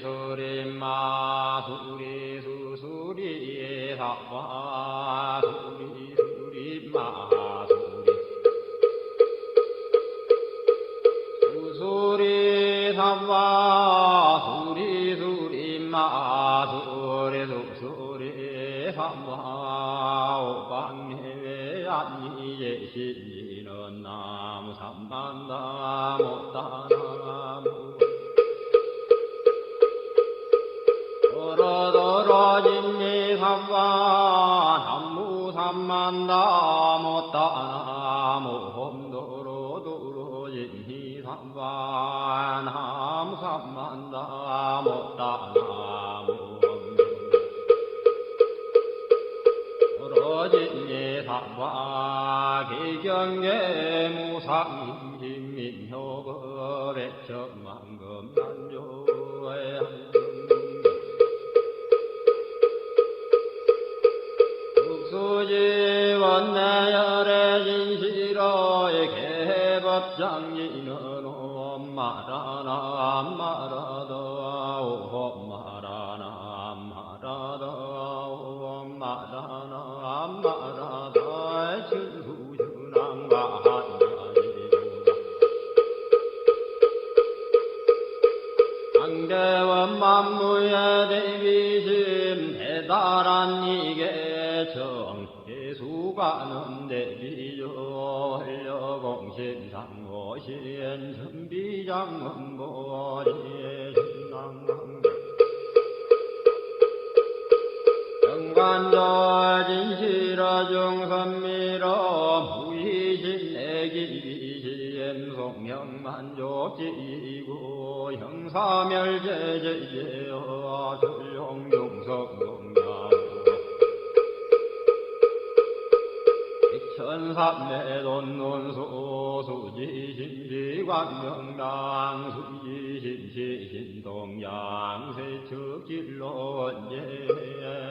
수리 마수리 수수리 사와 수리 수리 마수리 수수리 사와 수리 수리 마수리 수수리 사와 오방해외 안니 예시는 나무 삼만나무 따나무 도로도로 진미삼와 남무 삼만나무 따나무 홈도로도로 진미삼와 나무 삼만나무 따나무 도로진미삼와 기경계 무상인민효급의 천만금 난조의 수지원내열의 진시로의 개법장인은 엄마라나 엄마라다 엄마라나 엄마라다 엄마라나 엄마라다 진수준왕과 한계원 만무의 대비심 대단한 이계 정계수가는 대비요 활려공신상고신 선비장원보리 신랑왕 정관절 진실어 중선미러 무의신내기비신 송명만족지고 형사멸제제제여 전룡용석동양 천삼매돈논수 수지신지관명당 수지신시신동양 세척질론제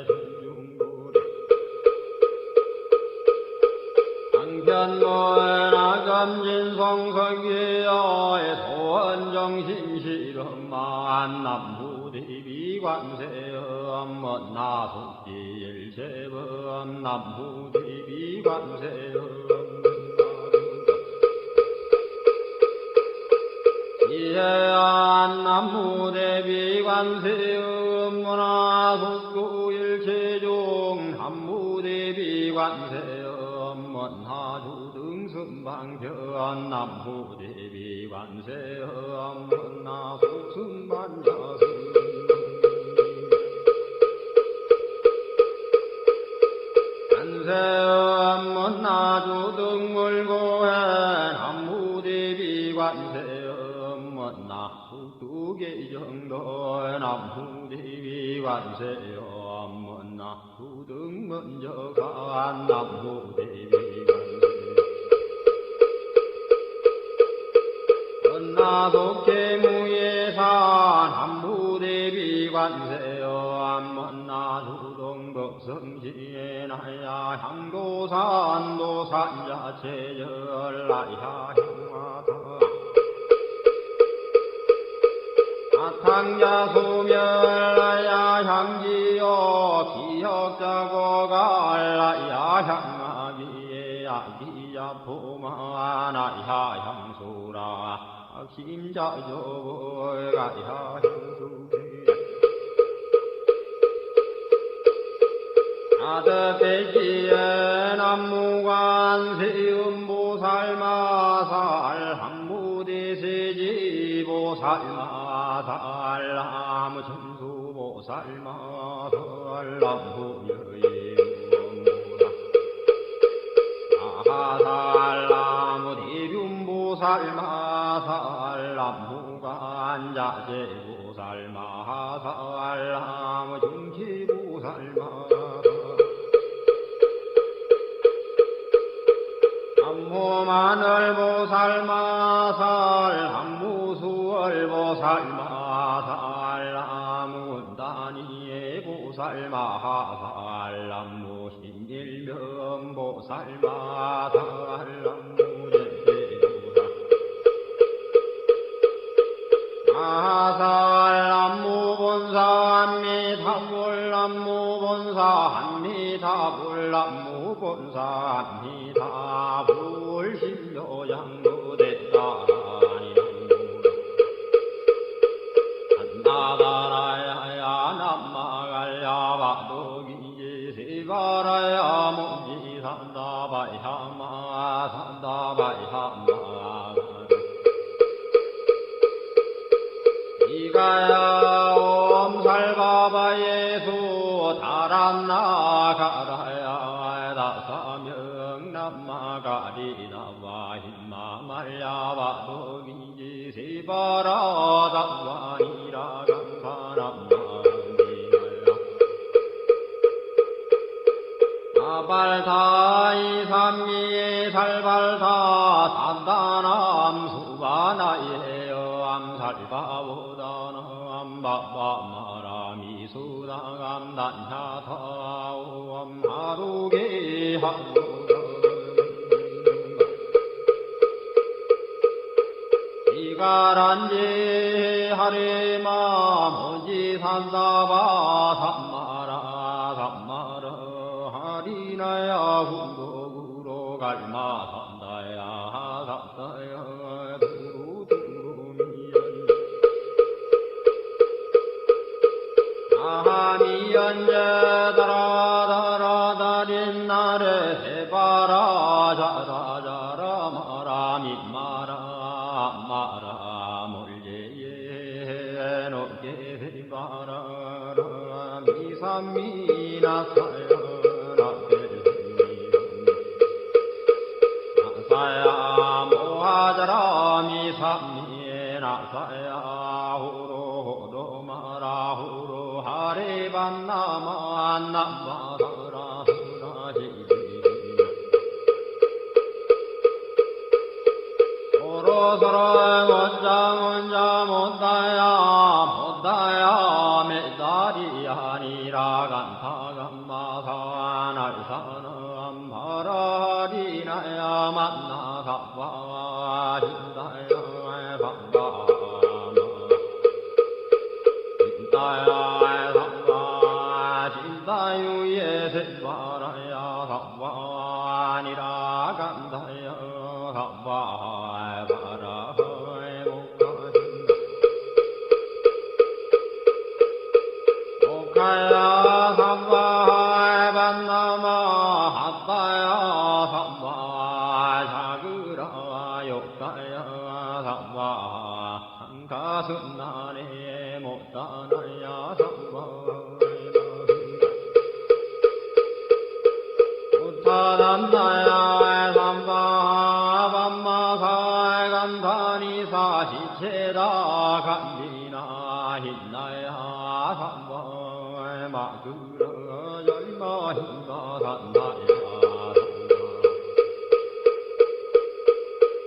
전중구리 한편노나감진성성기여의 소원정신실험만 남무대비관세음 나속지일체범 남무대비관세음 이해안 남무대비관세음 문화속구일체종 남무대비관세음 문화주등승방편 남무대비관세음 문화속승반야승 관세음 문화주등물고해 남무대비관세음 문화국두계정도의 남무대비관세음 문화주등문저간 남무대비관세 문화속계무예산 남무대비관세음 문화주동덕성시에나야 향도산도산자체절라야 향화다 아탕자소멸라야 향지요 기역자고갈라야 향아기에 아기자포마나야 향수라 심자조가야 향수게 아드배지에 남무관세음보살마살 항무대세지보살마살 나무천수보살마살 남무여인무라 아살 나무대륜보살마살 남무관자재보살마살 나무중지보살마살 남무마늘보살마살 남무수월보살마살 남무운다니예보살마살 남무신일명보살마살 남무제세보살 마살 남무 본사합니다. 불남무본사합니다. 불신묘양무대다라니 나다라야 남마갈야 바둑이지 시바라야 무지 산다바야마 산다바야마 이가야 옴살바바예수 다란나가라야 다사명 남마가리나와 힘마말야 바둑이지 시바라 다와니라 아발타이 삼미에 살발타 산다남 수바나예여 암살바보다나 암바바마라미 수다감단야타오 암하루게 하루가 이가란지 하리마 모지 산다바 삼마라 삼마라 하리나야 후로구로 갈마 산다야 산다야 두루두루미연 아하미연제 다라다라다린나레 해바라 자라자라 마라미마라 마라 몰제예 노게 바라라 미삼미나사야 나사야 모하자라 미삼미나사야 후로호로 마라 후로 하리반나마 남바사라 후라지리 서로서로 원장 못다야 못다야 메다리 아니라 간타간마사 날사는 바라리나야 만나가와 hin다야 반가마 hin다야 삼바 진다유예 세바라야 삼바니라 간다야 삼바 가야 삼바에 반나마 핫바야 삼바 자그라 욕가야 삼바 한가슴나네 못다나야 삼바 우타담나야 삼바 밤마사에 간다니사 시체다 간디나 hin나야 삼바 마그라 열마히가 산다야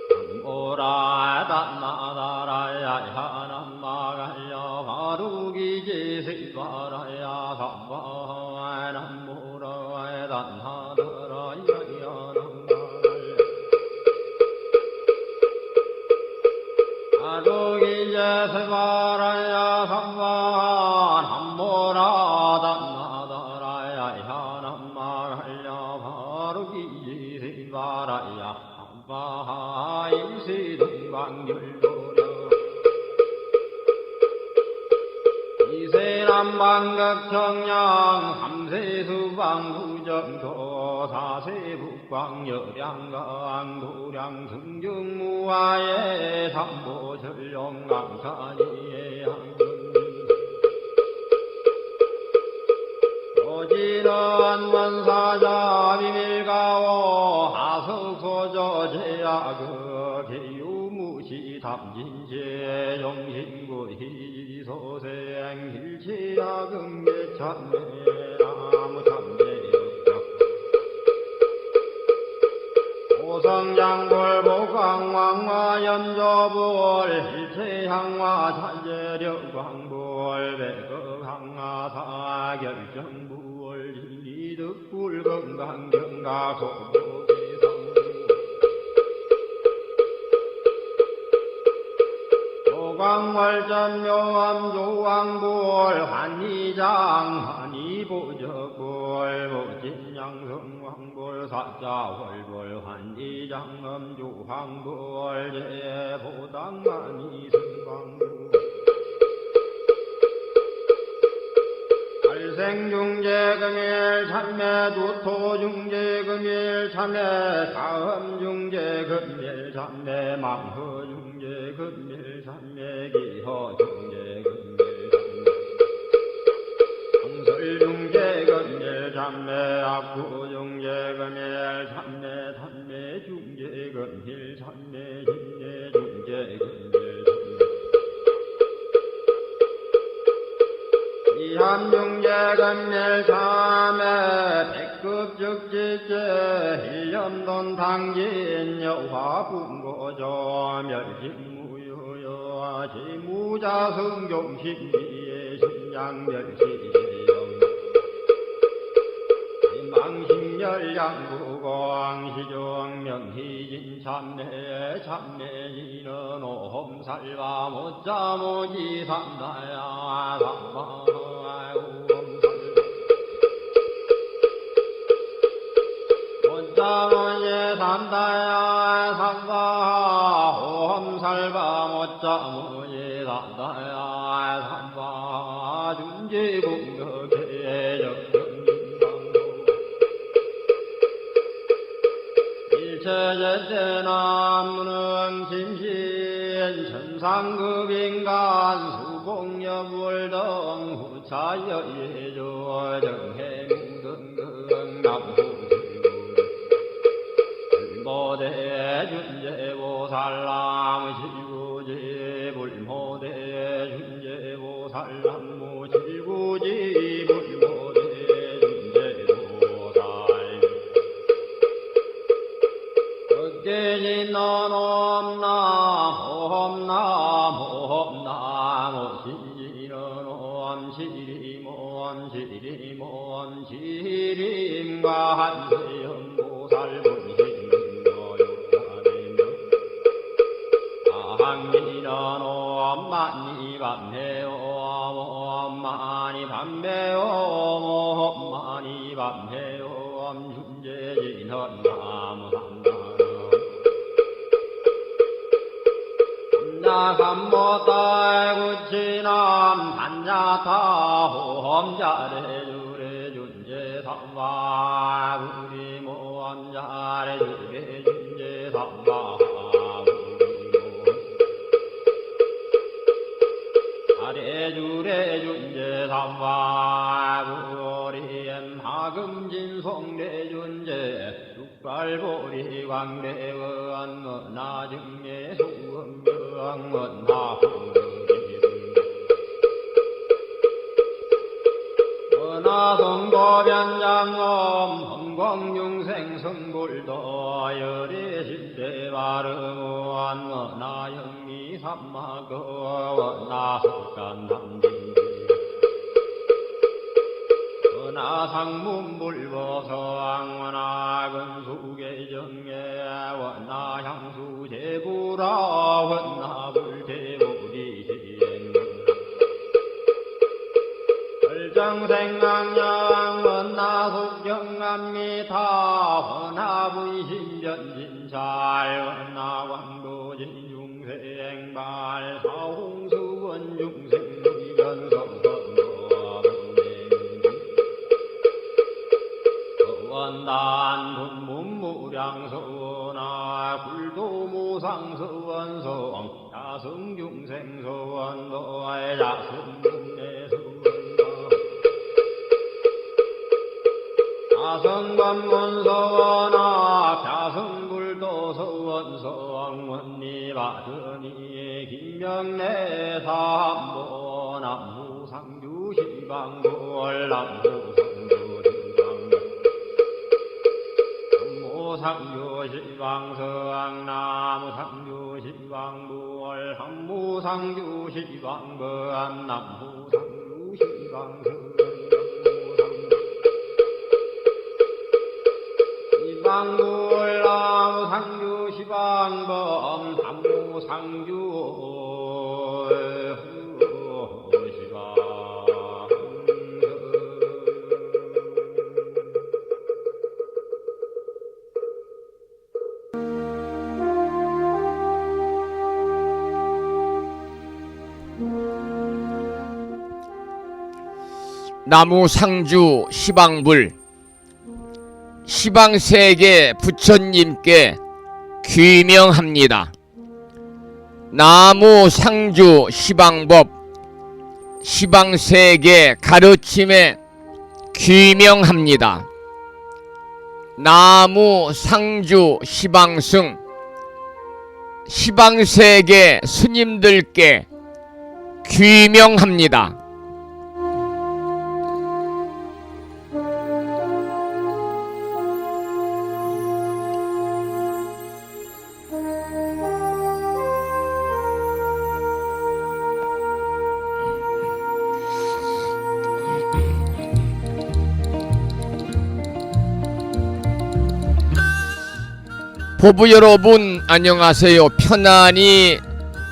삼보라 단나다라야 하남마갈야 바루기지 시바라야 삼바 남보라 단나다라야 남마갈야 바루기지 시바라야 삼바 남보라 바라야 바하임시등광률도려 이세남방극청량 삼세수방구정도 사세북광여량강도량 승중무하에 삼보전령강산이에 오지는 원사자 비밀가오 하석소저 제야그 개유무시 담진제 영신구 희소생 일치야금계참매 아무참제역적 오성장골 복강왕화 연저볼 일체향화 찬제력광볼 백극항화 사결정부월 이득불 건강경가 고보기성 조광월전 묘암 조왕볼 환희장 환희보 고적불 무진양성왕불 사자월불 환지장엄주황불 제보당만이 승광불 발생중재금일 참매두토중재금일 참매 다음중재금일 참매 망허중재금일 참매 기허중재금일 설중재금일 참매 악구중재금일 참매 삼매중재금일 참매 진례중재금일 이함중재금일 참매 백급적지제 일념돈 당진 여화분고조 멸신무효여 지무자성종신비의 신양멸시제영 망신열양구광시종 명희진 참내 참내지는 오험살바 못자모지 삼다야 못자모지 삼다야 삼바 오험살바 못자모지 삼다야 삼바 준지공덕해 일체제대나무는 심신 천상급인간 수공여불등 후차여예조 정해무등등 남부지구 불모대준제보살람 실구지 불모대준제보살람 실구지 깨진넌 옴나옴나옴나무 시리는 옴시리몬시리몬시림과 한세연보살문신거육하리며 아항리는 옴마니 밤해옴 옴마니 밤해옴 옴마니 밤해옴 준재진은 나무산다 삼모딸구치남 단자타 홈자래주래 준제삼바 우리모 함자래주래 준제삼바 아래주래 준제삼바 우리엠 하금진송래 준제 육발보리 광대원 나중에 원하성고변장엄 헌광중생 성불도 열애실대바르무한 원하영미 삼마거 원하석간담진 원하상문불보성 원하근수계정예 원하향수제구라 원하불제부리시행 정생강양 원나속경암미타 원나부이신전진찰 원나광도진중생발 사홍수원중생의견성선원원 원단분문무량서원아 굴도무상서원성 야성중생서원도의 야성중내서원 사성관문서원아 갸성불도서원성원니바드니 김명래 삼보 남무상주시방골 남무상주시방성 나무상주시방골 한무상주시방범 남무상주시방성 시방불나무 상주 시방범 삼무상주 시방 나무 상주 시방불 시방세계 부처님께 귀명합니다. 나무 상주 시방법 시방세계 가르침에 귀명합니다. 나무 상주 시방승 시방세계 스님들께 귀명합니다. 보부 여러분 안녕하세요. 편안히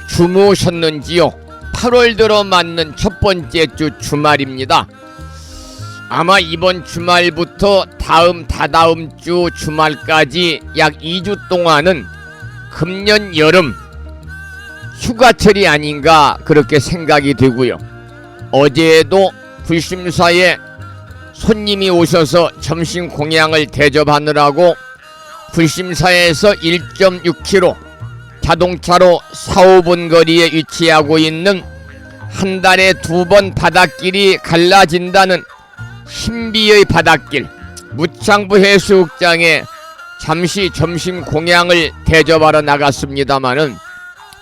주무셨는지요? 8월 들어 맞는 첫 번째 주 주말입니다. 아마 이번 주말부터 다다음 주 주말까지 약 2주 동안은 금년 여름 휴가철이 아닌가 그렇게 생각이 되고요. 어제도 불심사에 손님이 오셔서 점심 공양을 대접하느라고 불심사에서 1.6km 자동차로 4~5분 거리에 위치하고 있는 한 달에 2번 바닷길이 갈라진다는 신비의 바닷길 무창부 해수욕장에 잠시 점심 공양을 대접하러 나갔습니다마는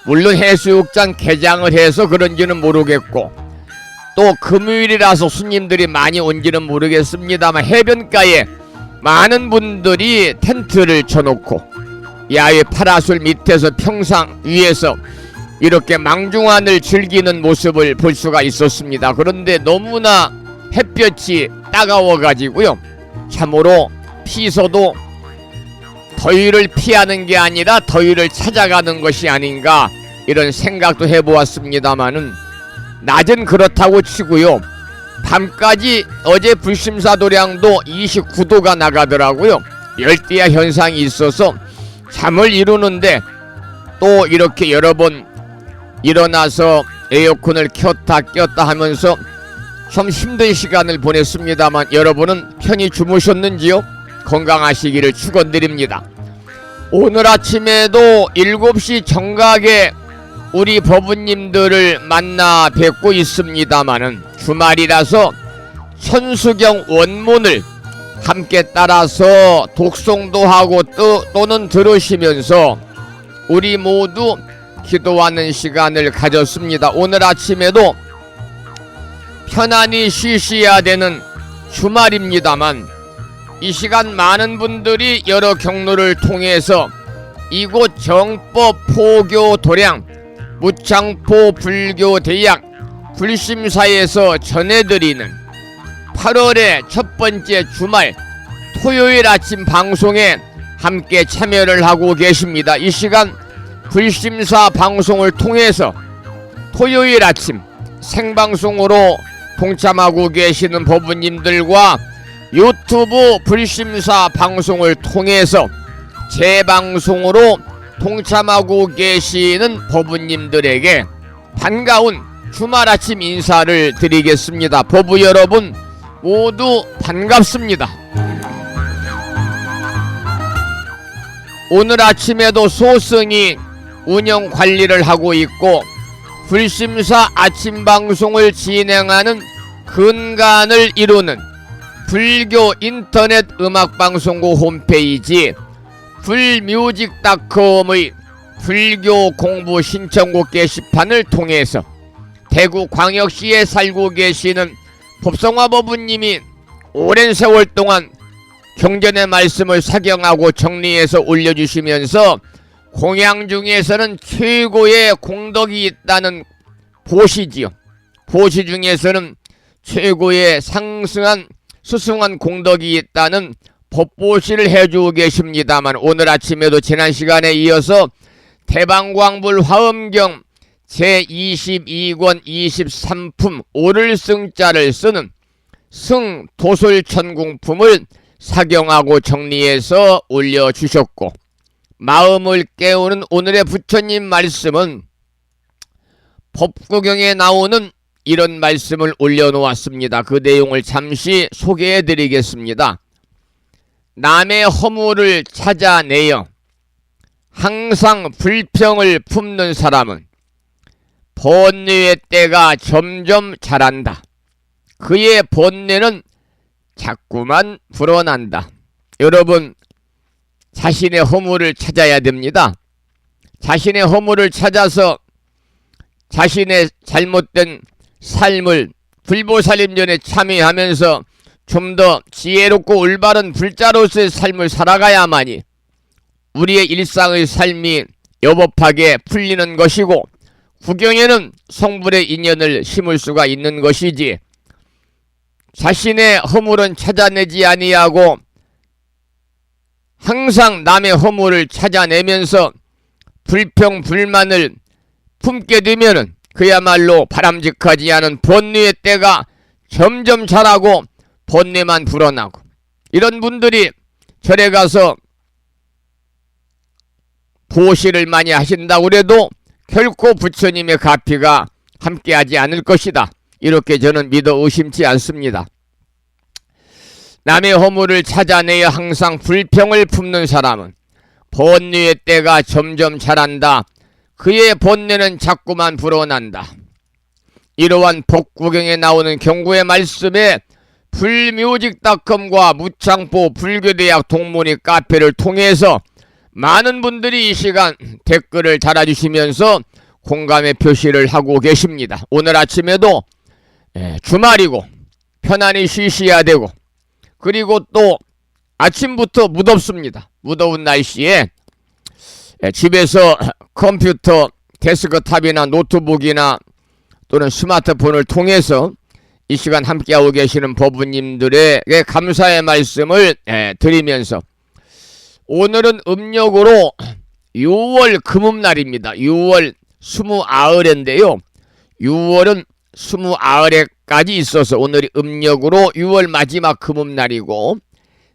물론 해수욕장 개장을 해서 그런지는 모르겠고 또 금요일이라서 손님들이 많이 온지는 모르겠습니다만 해변가에 많은 분들이 텐트를 쳐놓고 야외 파라솔 밑에서 평상 위에서 이렇게 망중환을 즐기는 모습을 볼 수가 있었습니다. 그런데 너무나 햇볕이 따가워가지고요. 참으로 피서도 더위를 피하는 게 아니라 더위를 찾아가는 것이 아닌가 이런 생각도 해보았습니다마는 낮은 그렇다고 치고요. 밤까지 어제 불심사 도량도 29도가 나가더라고요. 열대야 현상이 있어서 잠을 이루는데 또 이렇게 여러 번 일어나서 에어컨을 켰다 꼈다 하면서 좀 힘든 시간을 보냈습니다만 여러분은 편히 주무셨는지요? 건강하시기를 축원드립니다. 오늘 아침에도 7시 정각에 우리 법부님들을 만나 뵙고 있습니다마는 주말이라서 천수경 원문을 함께 따라서 독송도 하고 또는 들으시면서 우리 모두 기도하는 시간을 가졌습니다. 오늘 아침에도 편안히 쉬셔야 되는 주말입니다만 이 시간 많은 분들이 여러 경로를 통해서 이곳 정법 포교 도량 무창포 불교 대학 불심사에서 전해드리는 8월의 첫 번째 주말 토요일 아침 방송에 함께 참여를 하고 계십니다. 이 시간 불심사 방송을 통해서 토요일 아침 생방송으로 동참하고 계시는 법부님들과 유튜브 불심사 방송을 통해서 재방송으로 동참하고 계시는 법부님들에게 반가운 주말 아침 인사를 드리겠습니다. 법부 여러분 모두 반갑습니다. 오늘 아침에도 소승이 운영 관리를 하고 있고 불심사 아침 방송을 진행하는 근간을 이루는 불교 인터넷 음악방송국 홈페이지 불뮤직닷컴의 불교 공부 신청곡 게시판을 통해서 대구광역시에 살고 계시는 법성화 법부님이 오랜 세월 동안 경전의 말씀을 사경하고 정리해서 올려주시면서 공양 중에서는 최고의 공덕이 있다는 보시지요. 보시 중에서는 최고의 수승한 공덕이 있다는 법보시를 해주고 계십니다만 오늘 아침에도 지난 시간에 이어서 대방광불 화엄경 제22권 23품 오를승자를 쓰는 승도솔천궁품을 사경하고 정리해서 올려주셨고 마음을 깨우는 오늘의 부처님 말씀은 법구경에 나오는 이런 말씀을 올려놓았습니다. 그 내용을 잠시 소개해 드리겠습니다. 남의 허물을 찾아내어 항상 불평을 품는 사람은 번뇌의 때가 점점 자란다. 그의 번뇌는 자꾸만 불어난다. 여러분, 자신의 허물을 찾아야 됩니다. 자신의 허물을 찾아서 자신의 잘못된 삶을 불보살림전에 참여하면서 좀 더 지혜롭고 올바른 불자로서의 삶을 살아가야만이 우리의 일상의 삶이 여법하게 풀리는 것이고 구경에는 성불의 인연을 심을 수가 있는 것이지, 자신의 허물은 찾아내지 아니하고 항상 남의 허물을 찾아내면서 불평 불만을 품게 되면은 그야말로 바람직하지 않은 번뇌의 때가 점점 자라고 번뇌만 불어나고, 이런 분들이 절에 가서 보시를 많이 하신다고 해도 결코 부처님의 가피가 함께하지 않을 것이다. 이렇게 저는 믿어 의심치 않습니다. 남의 허물을 찾아내어 항상 불평을 품는 사람은 번뇌의 때가 점점 자란다. 그의 번뇌는 자꾸만 불어난다. 이러한 법구경에 나오는 경구의 말씀에 불묘직닷컴과 무창포 불교대학 동문회 카페를 통해서 많은 분들이 이 시간 댓글을 달아주시면서 공감의 표시를 하고 계십니다. 오늘 아침에도 주말이고 편안히 쉬셔야 되고, 그리고 또 아침부터 무덥습니다. 무더운 날씨에 집에서 컴퓨터 데스크탑이나 노트북이나 또는 스마트폰을 통해서 이 시간 함께하고 계시는 법부님들에게 감사의 말씀을 드리면서, 오늘은 음력으로 6월 금음날입니다. 6월 29일인데요. 6월은 29일까지 있어서 오늘이 음력으로 6월 마지막 금음날이고,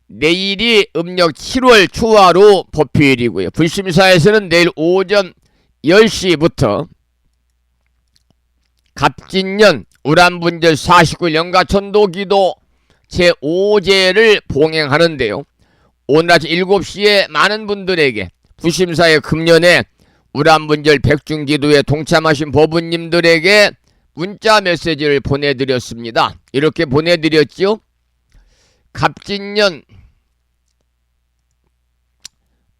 내일이 음력 7월 초하루 법휴일이고요. 불심사에서는 내일 오전 10시부터 갑진년 우란분절 49일 영가천도기도 제5제를 봉행하는데요. 오늘 아침 7시에 많은 분들에게 부심사의 금년에 우란분절 백중기도에 동참하신 법부님들에게 문자 메시지를 보내드렸습니다. 이렇게 보내드렸죠. 갑진년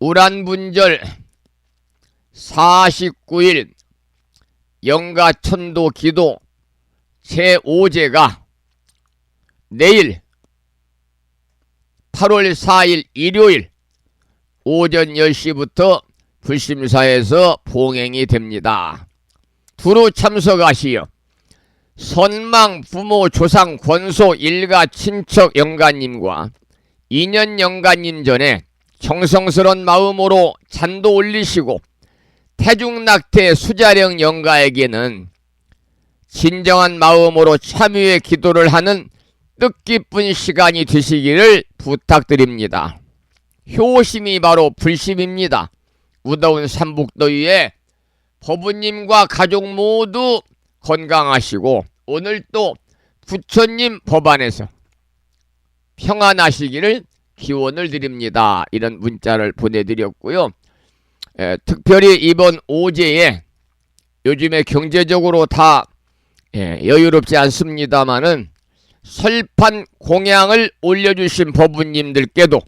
우란분절 49일 영가천도기도 제5제가 내일 8월 4일 일요일 오전 10시부터 불심사에서 봉행이 됩니다. 두루 참석하시어 선망 부모 조상 권소 일가 친척 영가님과 인연 영가님 전에 정성스러운 마음으로 잔도 올리시고 태중낙태 수자령 영가에게는 진정한 마음으로 참여의 기도를 하는 뜻깊은 시간이 되시기를 부탁드립니다. 효심이 바로 불심입니다. 무더운 삼북더위에 법부님과 가족 모두 건강하시고 오늘 또 부처님 법안에서 평안하시기를 기원을 드립니다. 이런 문자를 보내드렸고요. 특별히 이번 오제에 요즘에 경제적으로 다 여유롭지 않습니다마는 설판 공양을 올려주신 법부님들께도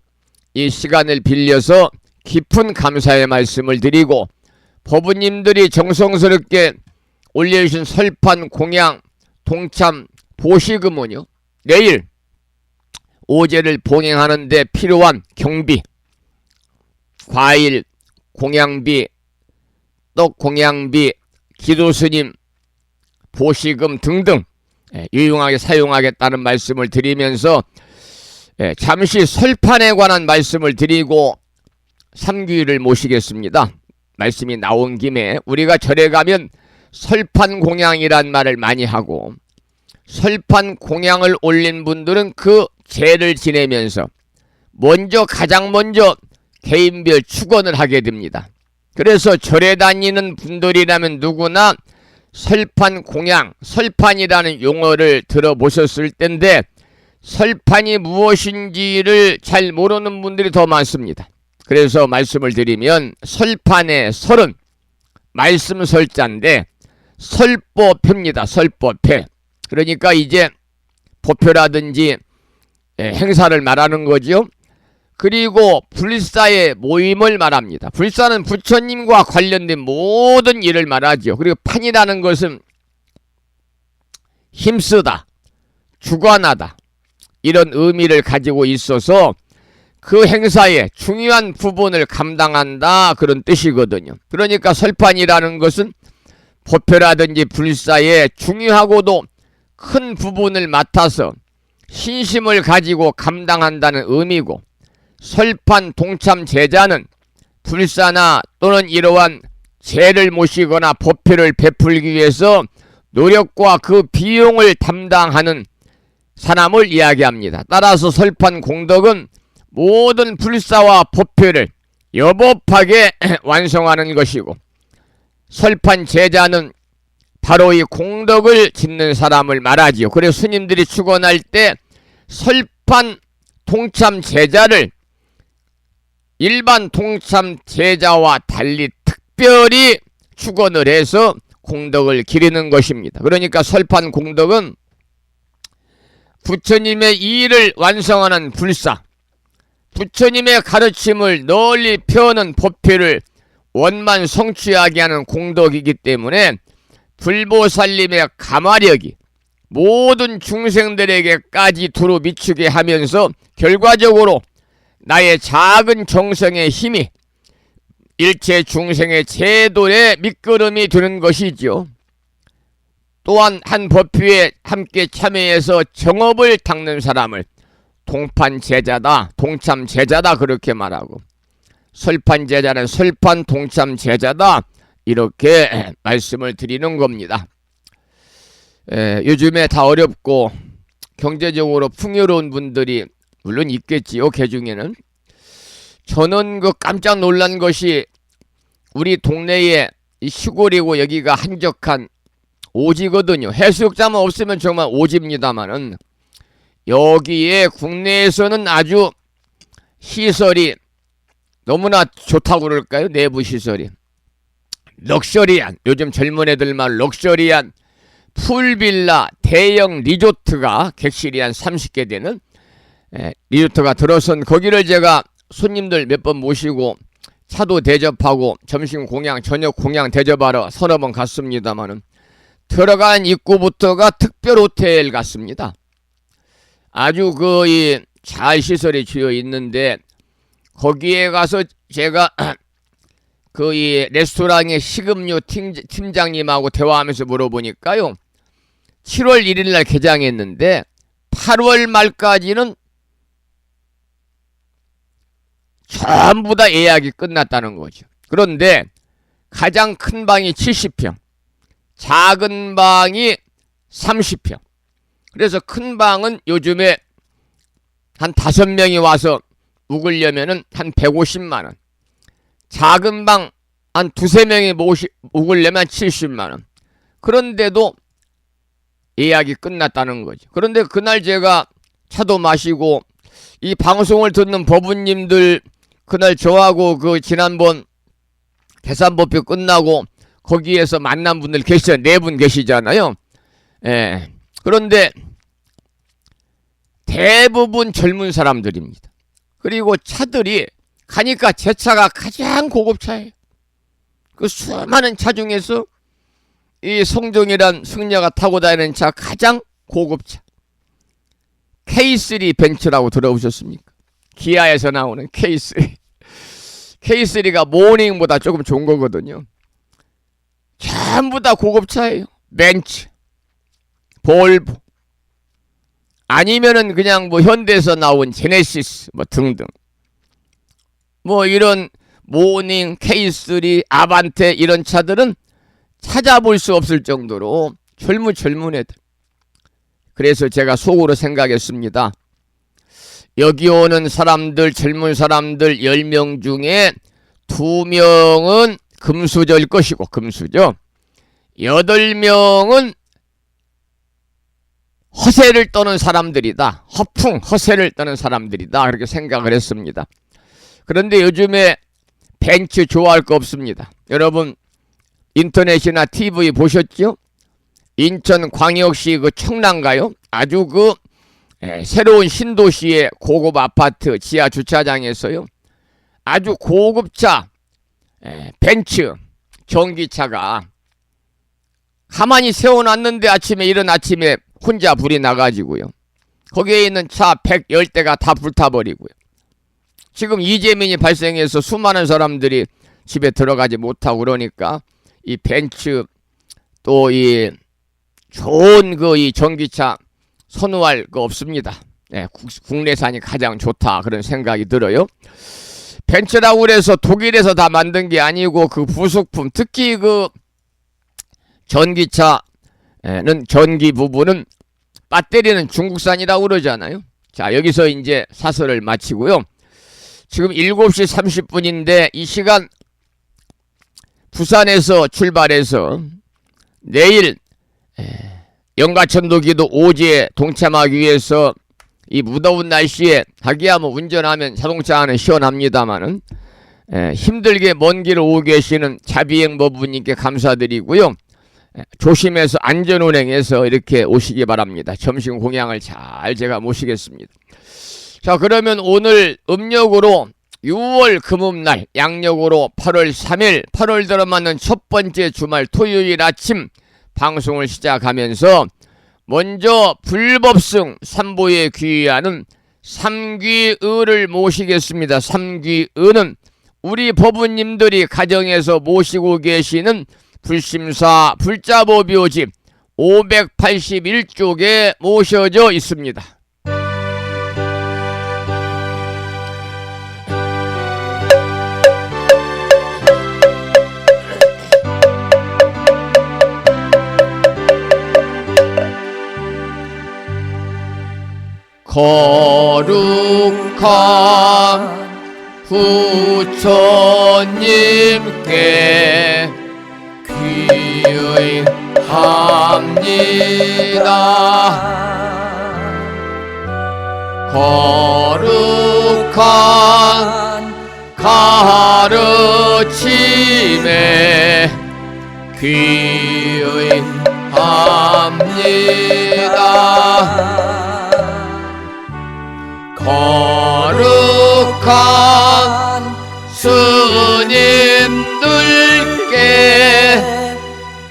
이 시간을 빌려서 깊은 감사의 말씀을 드리고, 법부님들이 정성스럽게 올려주신 설판 공양 동참 보시금은요, 내일 오제를 봉행하는 데 필요한 경비, 과일 공양비, 떡 공양비, 기도스님 보시금 등등 유용하게 사용하겠다는 말씀을 드리면서 잠시 설판에 관한 말씀을 드리고 삼귀를 모시겠습니다. 말씀이 나온 김에 우리가 절에 가면 설판 공양이란 말을 많이 하고, 설판 공양을 올린 분들은 그 제를 지내면서 가장 먼저 개인별 축원을 하게 됩니다. 그래서 절에 다니는 분들이라면 누구나 설판 공양, 설판이라는 용어를 들어보셨을 텐데 설판이 무엇인지를 잘 모르는 분들이 더 많습니다. 그래서 말씀을 드리면 설판의 설은 말씀 설자인데 설법회입니다. 설법회. 그러니까 이제 법회라든지 행사를 말하는 거죠. 그리고 불사의 모임을 말합니다. 불사는 부처님과 관련된 모든 일을 말하죠. 그리고 판이라는 것은 힘쓰다, 주관하다 이런 의미를 가지고 있어서 그 행사의 중요한 부분을 감당한다 그런 뜻이거든요. 그러니까 설판이라는 것은 법회라든지 불사의 중요하고도 큰 부분을 맡아서 신심을 가지고 감당한다는 의미고, 설판 동참 제자는 불사나 또는 이러한 제를 모시거나 법회를 베풀기 위해서 노력과 그 비용을 담당하는 사람을 이야기합니다. 따라서 설판 공덕은 모든 불사와 법회를 여법하게 완성하는 것이고, 설판 제자는 바로 이 공덕을 짓는 사람을 말하지요. 그래서 스님들이 축원할 때 설판 동참 제자를 일반 동참 제자와 달리 특별히 축원을 해서 공덕을 기리는 것입니다. 그러니까 설판 공덕은 부처님의 일을 완성하는 불사, 부처님의 가르침을 널리 펴는 법회를 원만 성취하게 하는 공덕이기 때문에 불보살님의 가마력이 모든 중생들에게까지 두루 미치게 하면서 결과적으로 나의 작은 정성의 힘이 일체 중생의 제도의 밑거름이 되는 것이죠. 또한 한 법회에 함께 참여해서 정업을 닦는 사람을 동판 제자다, 동참 제자다 그렇게 말하고, 설판 제자는 설판 동참 제자다 이렇게 말씀을 드리는 겁니다. 요즘에 다 어렵고 경제적으로 풍요로운 분들이 물론 있겠지요. 그 중에는 저는 그 깜짝 놀란 것이 우리 동네에 이 시골이고 여기가 한적한 오지거든요. 해수욕장만 없으면 정말 오지입니다만은 여기에 국내에서는 아주 시설이 너무나 좋다고 그럴까요? 내부 시설이 럭셔리한, 요즘 젊은 애들 말 럭셔리한 풀빌라 대형 리조트가 객실이 한 30개 되는 리조트가 들어선 거기를 제가 손님들 몇 번 모시고 차도 대접하고 점심 공양, 저녁 공양 대접하러 서너 번 갔습니다만은 들어간 입구부터가 특별 호텔 같습니다. 아주 잘 시설이 주어 있는데 거기에 가서 제가 이 레스토랑의 식음료 팀장님하고 대화하면서 물어보니까요, 7월 1일 날 개장했는데 8월 말까지는 전부 다 예약이 끝났다는 거죠. 그런데 가장 큰 방이 70평, 작은 방이 30평. 그래서 큰 방은 요즘에 한 5명이 와서 묵으려면은 한 150만원, 작은 방 한 2~3명이 묵으려면 70만원. 그런데도 예약이 끝났다는 거죠. 그런데 그날 제가 차도 마시고 이 방송을 듣는 법우님들 그날 저하고 지난번 계산법표 끝나고 거기에서 만난 분들 계시잖아요. 4분 계시잖아요. 그런데 대부분 젊은 사람들입니다. 그리고 차들이 가니까 제 차가 가장 고급차예요. 그 수많은 차 중에서 이 성종이란 승려가 타고 다니는 차 가장 고급차 K3 벤츠라고 들어보셨습니까? 기아에서 나오는 K3. K3가 모닝보다 조금 좋은 거거든요. 전부 다 고급차예요. 벤츠, 볼보, 아니면은 그냥 현대에서 나온 제네시스 등등. 이런 모닝, K3, 아반떼 이런 차들은 찾아볼 수 없을 정도로 젊은 애들. 그래서 제가 속으로 생각했습니다. 여기 오는 사람들, 젊은 사람들 10명 중에 2명은 금수저일 것이고, 금수저. 8명은 허세를 떠는 사람들이다. 허풍, 허세를 떠는 사람들이다. 그렇게 생각을 했습니다. 그런데 요즘에 벤츠 좋아할 거 없습니다. 여러분 인터넷이나 TV 보셨죠? 인천광역시 그 청란가요? 아주 그 새로운 신도시의 고급 아파트 지하 주차장에서요. 아주 고급차 벤츠 전기차가 가만히 세워놨는데 이른 아침에 혼자 불이 나가지고요. 거기에 있는 차 110대가 다 불타버리고요. 지금 이재민이 발생해서 수많은 사람들이 집에 들어가지 못하고 그러니까 이 벤츠 또 이 좋은 그 이 전기차 선호할 거 없습니다. 국내산이 가장 좋다 그런 생각이 들어요. 벤츠라고 그래서 독일에서 다 만든 게 아니고 그 부속품 특히 그 전기차는 전기 부분은 배터리는 중국산이라고 그러잖아요. 자, 여기서 이제 사설을 마치고요. 지금 7시 30분인데 이 시간 부산에서 출발해서 내일 영가천도 기도 오지에 동참하기 위해서 이 무더운 날씨에 하기야 뭐 운전하면 자동차 안은 시원합니다만은 힘들게 먼 길을 오고 계시는 자비행 법부님께 감사드리고요. 조심해서 안전운행해서 이렇게 오시기 바랍니다. 점심 공양을 잘 제가 모시겠습니다. 자, 그러면 오늘 음력으로 6월 금음날, 양력으로 8월 3일 8월 들어맞는 첫 번째 주말 토요일 아침 방송을 시작하면서 먼저 불법승 삼보에 귀의하는 삼귀의를 모시겠습니다. 삼귀의는 우리 법부님들이 가정에서 모시고 계시는 불심사 불자보묘집 581쪽에 모셔져 있습니다. 거룩한 부처님께 귀의합니다. 거룩한 가르침에 귀의합니다. 거룩한 스님들께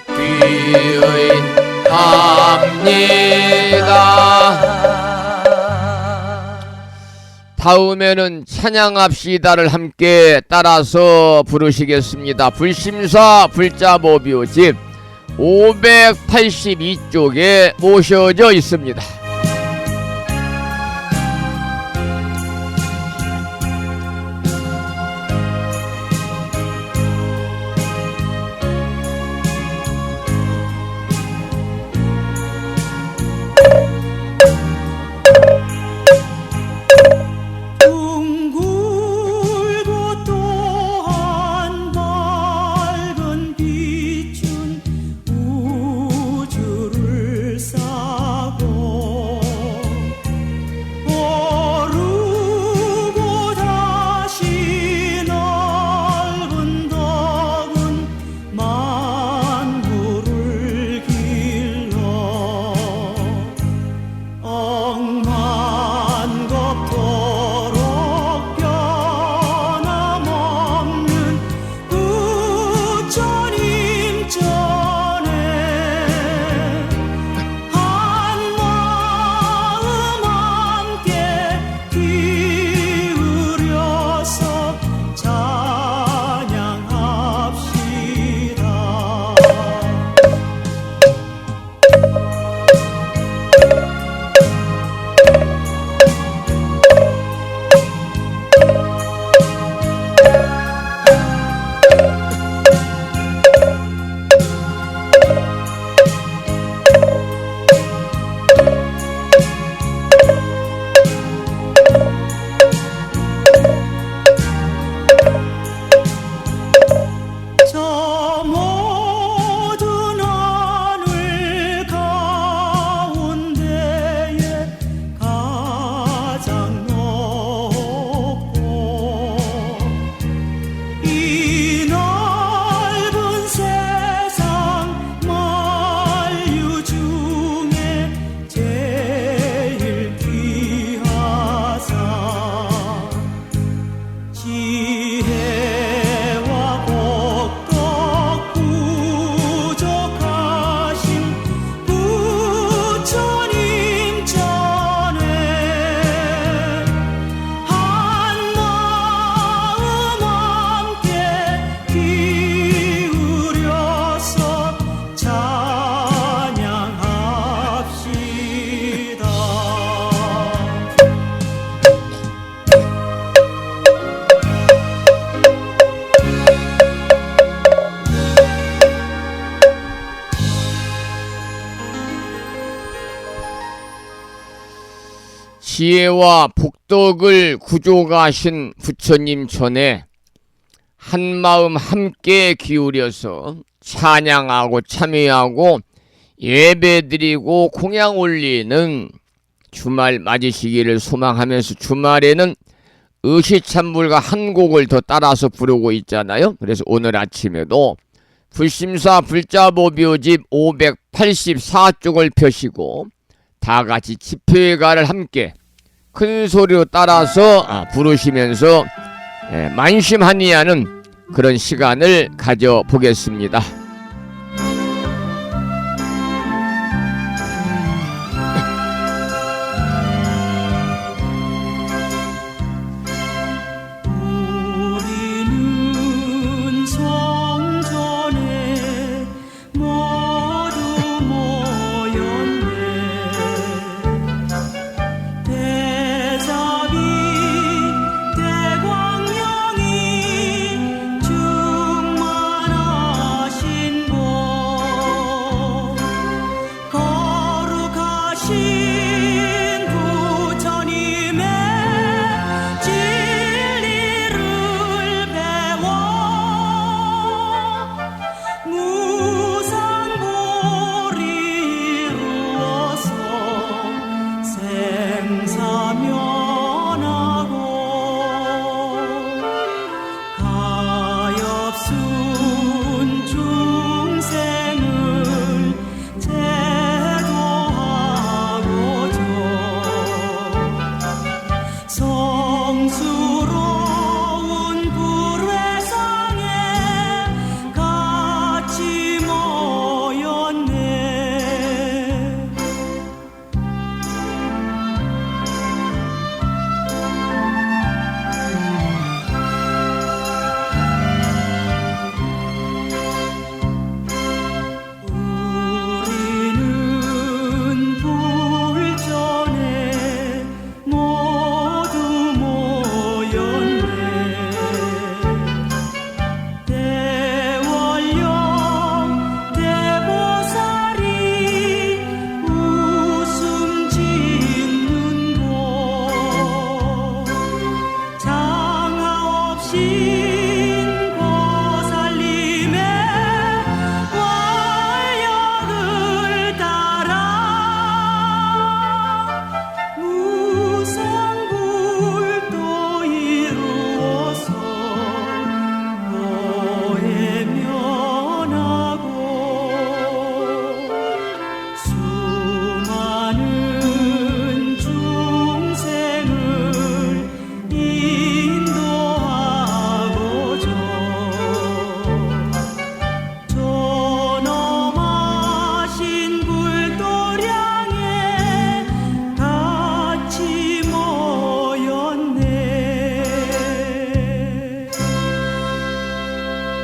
귀의합니다. 다음에는 찬양합시다를 함께 따라서 부르시겠습니다. 불심사 불자보묘집 582쪽에 모셔져 있습니다. 지혜와 복덕을 구조가신 부처님 전에 한마음 함께 기울여서 찬양하고 참여하고 예배드리고 공양 올리는 주말 맞으시기를 소망하면서 주말에는 의시찬물과 한 곡을 더 따라서 부르고 있잖아요. 그래서 오늘 아침에도 불심사 불자보묘집 584쪽을 펴시고 다 같이 지표회가를 함께 큰 소리로 따라서 부르시면서 만심하니하는 그런 시간을 가져보겠습니다.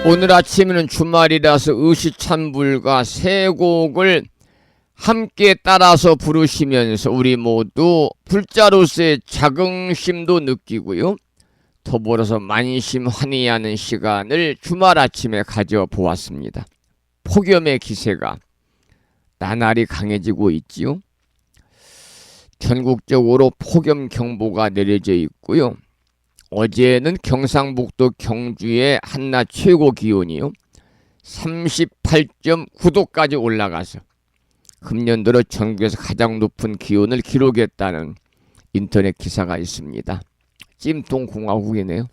오늘 아침에는 주말이라서 의시찬불과 세 곡을 함께 따라서 부르시면서 우리 모두 불자로서의 자긍심도 느끼고요. 더불어서 만심환의하는 시간을 주말 아침에 가져보았습니다. 폭염의 기세가 나날이 강해지고 있지요. 전국적으로 폭염경보가 내려져 있고요. 어제는 경상북도 경주의 한낮 최고 기온이요 38.9도까지 올라가서 금년 들어 전국에서 가장 높은 기온을 기록했다는 인터넷 기사가 있습니다. 찜통공화국이네요.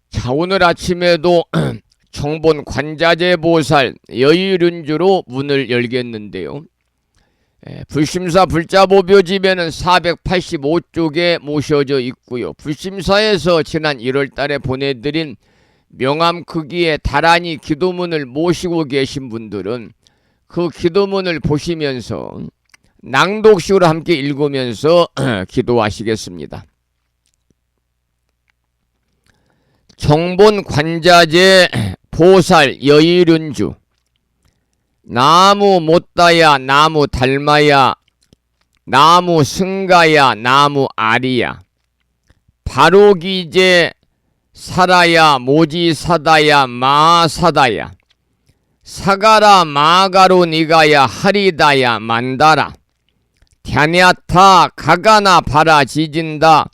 자, 오늘 아침에도 정본 관자재 보살 여의륜주로 문을 열겠는데요. 불심사 불자보묘집에는 485쪽에 모셔져 있고요. 불심사에서 지난 1월달에 보내드린 명암 크기의 다란이 기도문을 모시고 계신 분들은 그 기도문을 보시면서 낭독식으로 함께 읽으면서 기도하시겠습니다. 정본 관자재 보살 여의륜주 나무 못다야 나무 달마야 나무 승가야 나무 아리야 바로기제 사라야 모지사다야 마사다야 사가라 마가로 니가야 하리다야 만다라 갸냐타 가가나 바라 지진다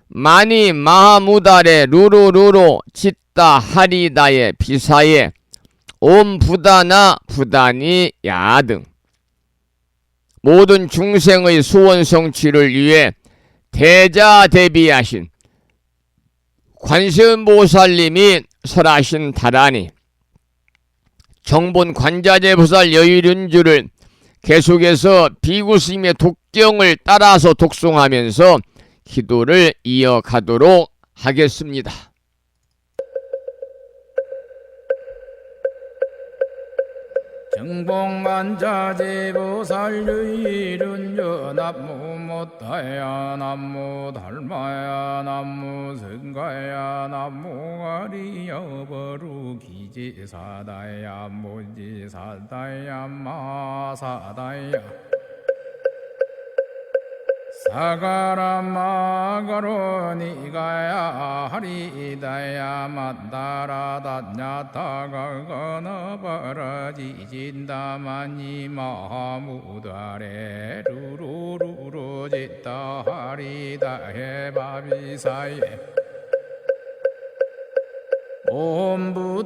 마니 마하무달의 루루루루 짓다 하리다의 비사에 옴부다나 부다니 야등 모든 중생의 수원 성취를 위해 대자대비하신 관세음보살님이 설하신 다라니 정본 관자재보살 여의륜주를 계속해서 비구스님의 독경을 따라서 독송하면서 기도를 이어가도록 하겠습니다. 정봉만자제보살 유일은여 남무 못다야 남무 달마야 남무 성가야 남무 가리여 버루 기지사다야 무지사다야 마사다야 사가라마가로니가야 하리다야 만다라다냐타가거너바라지진다마니 마하무다레 루루루루짓다 하리다해 바비사예 옴부다나부다니야드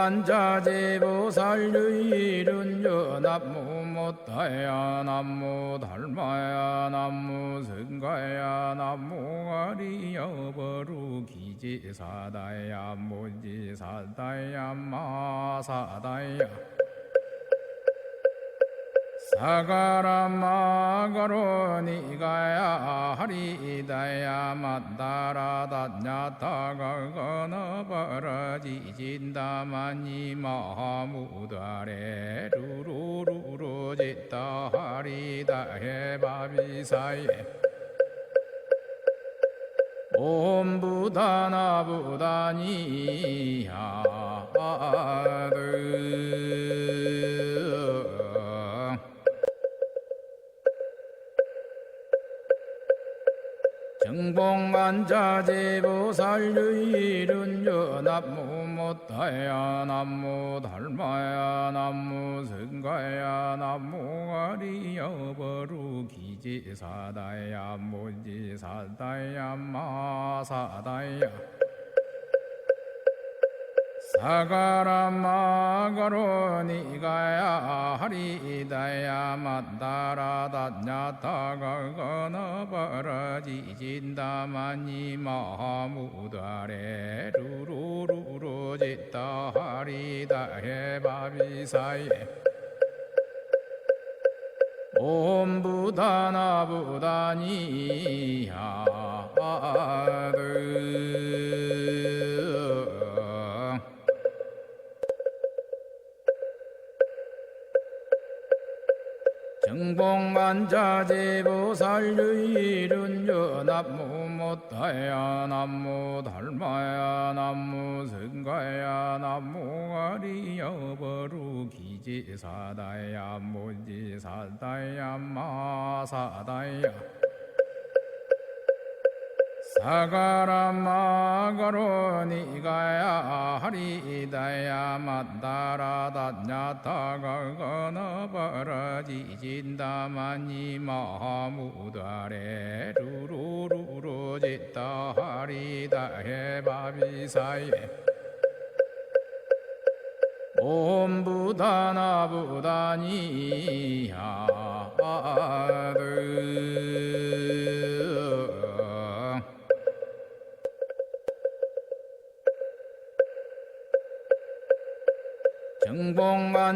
정봉만자제보살 유일은여 남무 못다야 남무 달마야 남무 성가야 남무 가리여 버루 기지사다야 무지사다야 마사다야 사가라마가로니가야 하리다야 만다라다냐타가거너바라지진다마니 마하무다레 루루루루짓다 하리다해 바비사예 옴부다나부다니야드 정봉만자제보살 유일은여 남무 못다야 남무 달마야 남무 성가야 남무 가리여 버루 기지사다야 무지사다야 마사다야 사가라마가로니가야 하리다야 만다라다냐타가거너바라지진다마니 마하무다레 루루루루짓다 하리다해 바비사예 옴부다나부다니야드 정봉만자제보살 유일은여 남무 못다야 남무 달마야 남무 성가야 남무 가리여 버루 기지사다야 무지사다야 마사다야 사가라마가로니가야 하리다야 만다라다냐타가거너바라지진다마니 마하무다레 루루루루짓다 하리다해 바비사예 옴부다나부다니야드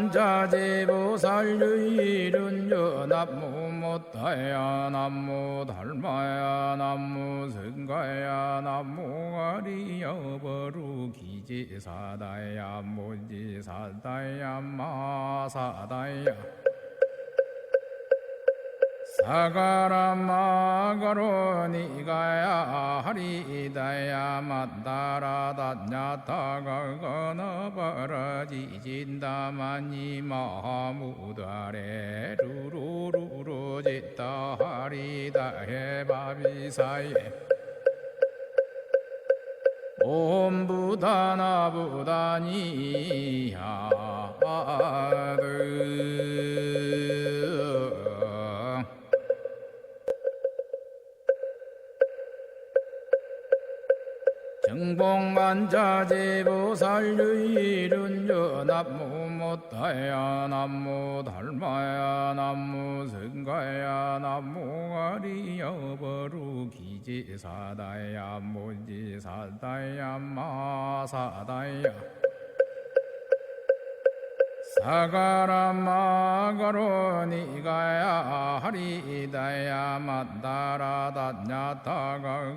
정봉만자제보살 유일은여 남무 못다야 남무 달마야 남무 성가야 남무 가리여 버루 기지사다야 무지사다야 마사다야 사가라마가로 니가야 하리다야 만다라다냐타가 건어버러지진다마니 마무다레 루루루루 짓다 하리다 해바비사예 옴부다나부다니야드 정복만자제보살유일은여 남무못다야 남무달마야 남무승가야 남무가리여버루 기지사다야 무지사다야 마사다야 사가라마가로 니가야 하리다야 만다라다냐타가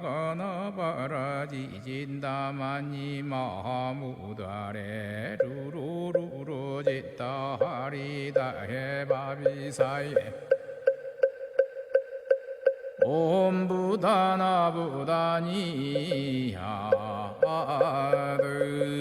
건어버러지진다마니 마무다레 루루루루 짓다 하리다 해바비사예 옴부다나부다니야드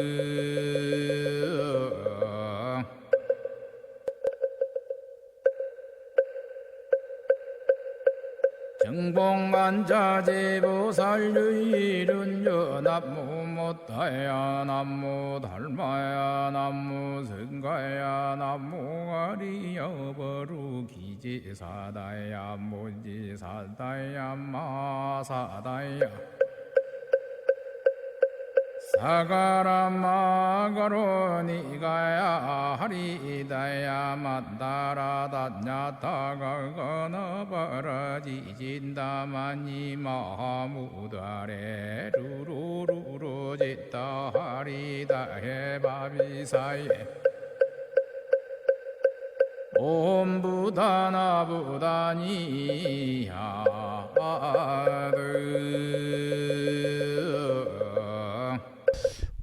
정복만자제보살유일은여 남무못다야 남무달마야 남무승가야 남무가리여버루 기지사다야 무지사다야 마사다야 사가라마가로 니가야 하리다야 만다라다냐타가 건어버러지진다마니 마무다레 루루루루 짓다 하리다 해바비사예 옴부다나부다니야드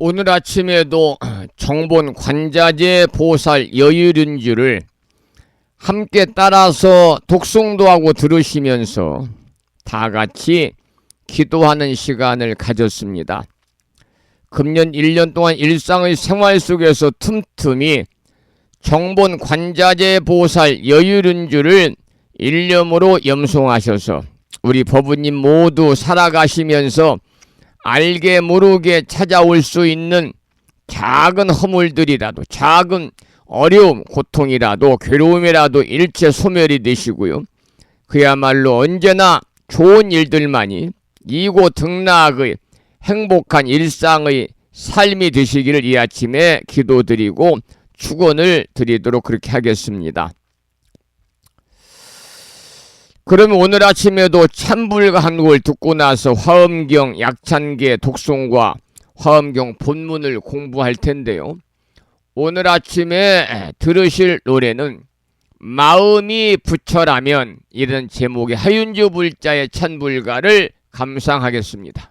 오늘 아침에도 정본 관자재 보살 여유륜주를 함께 따라서 독송도 하고 들으시면서 다 같이 기도하는 시간을 가졌습니다. 금년 1년 동안 일상의 생활 속에서 틈틈이 정본 관자재 보살 여유륜주를 일념으로 염송하셔서 우리 법우님 모두 살아가시면서 알게 모르게 찾아올 수 있는 작은 허물들이라도 작은 어려움, 고통이라도 괴로움이라도 일체 소멸이 되시고요. 그야말로 언제나 좋은 일들만이 이고 등락의 행복한 일상의 삶이 되시기를 이 아침에 기도드리고 축원을 드리도록 그렇게 하겠습니다. 그러면 오늘 아침에도 찬불가 한 곡을 듣고 나서 화엄경 약찬계 독송과 화엄경 본문을 공부할 텐데요. 오늘 아침에 들으실 노래는 마음이 부처라면 이런 제목의 하윤주 불자의 찬불가를 감상하겠습니다.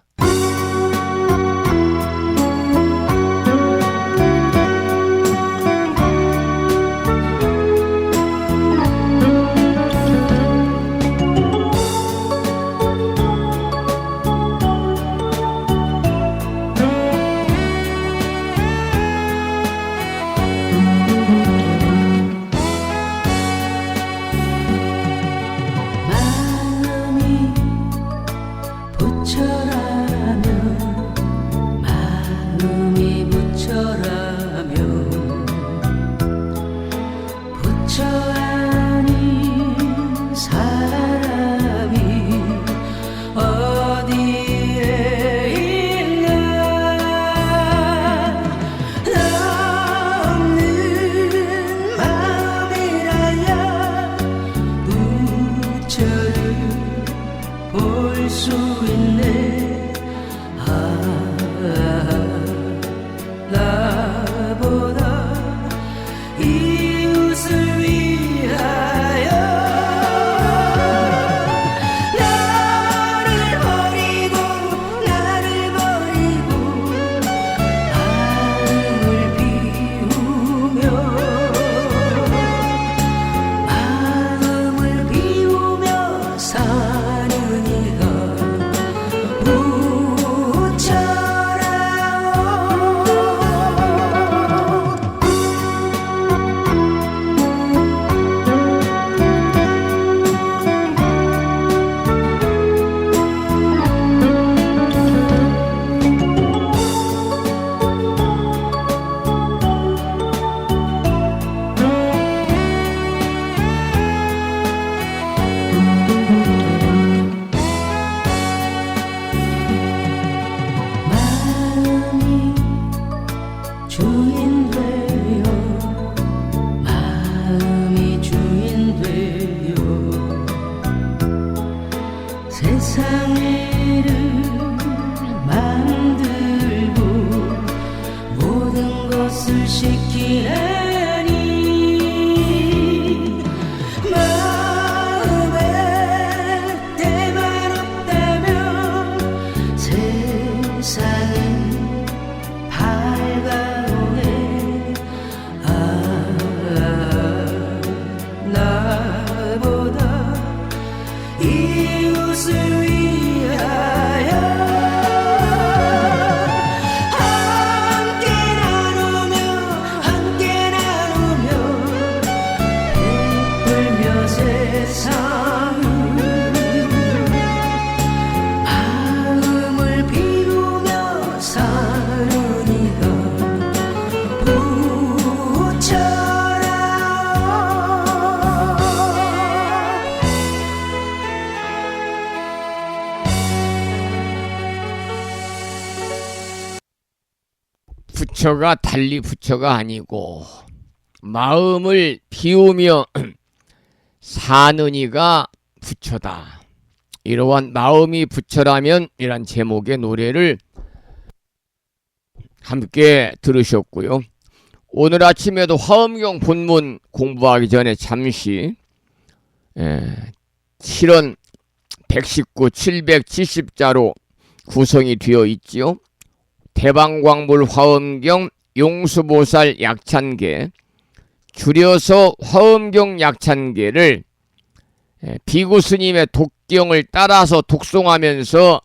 마음을 비우며 세상을 만들고 모든 것을 시키라니 마음에 때만 없다면 세상은 밝아오네. 나보다 이웃을 위하여 함께 나누며 베풀며 세상을 마음을 비우며 사느니가 부처가 달리 부처가 아니고 마음을 비우며 사는 이가 부처다. 이러한 마음이 부처라면 이란 제목의 노래를 함께 들으셨고요. 오늘 아침에도 화엄경 본문 공부하기 전에 잠시 7원 119, 770자로 구성이 되어 있지요. 대방광불 화엄경 용수보살 약찬계, 줄여서 화엄경 약찬계를 비구 스님의 독경을 따라서 독송하면서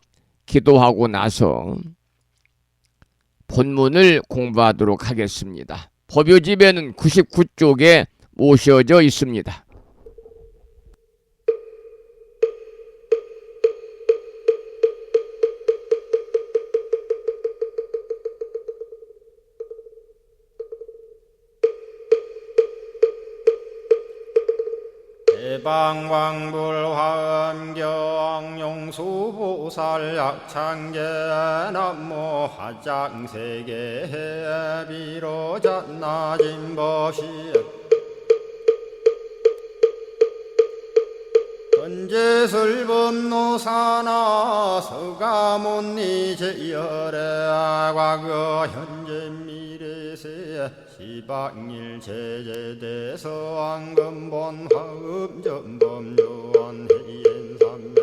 기도하고 나서 본문을 공부하도록 하겠습니다. 법요집에는 99쪽에 모셔져 있습니다. 대방광불 화엄경 용수보살 약찬계 남모 화장세계 비로잣나진 법시 건재설법노사나 서가몬니 제열의 과거 현재 미래세 시방일 제제대서 안금본 화음전범요원 해인삼매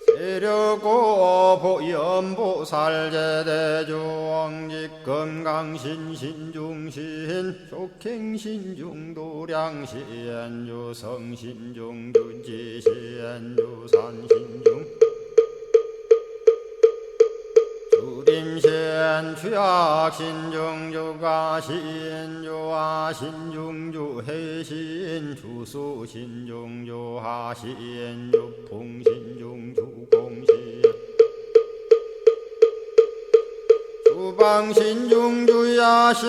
세력고 보연보살제대주왕직 건강신신중신 족행신중도량시엔주성신중주지시엔주산신중 주림신 취약신중주가신주하신중주해신 주수신중주하신주풍신중주공신 주방신중주야신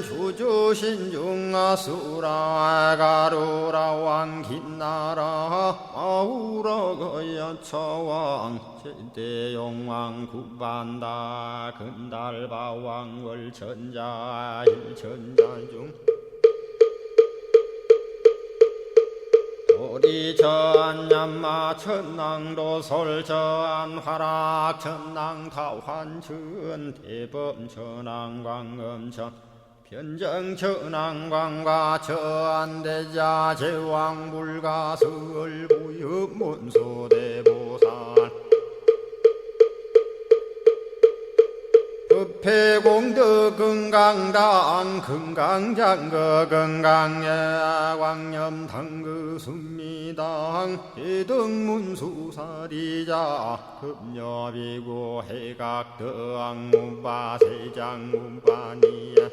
주주신중아수라 가루라 왕긴나라 아우라가야차왕 제대용왕 구반다 근달바왕 월천자 일천자중 도리천냠마 천낭도 설천 화락 천낭 타환천 대범 천왕 광음천 변정 천왕 광과 천대자 제왕 불가설 부유 문소대보살 법회공덕 건강당 건강장거 건강예 광염당그 순미당 대등문수사리자 급여비고 해각덕 문바세장 문바니야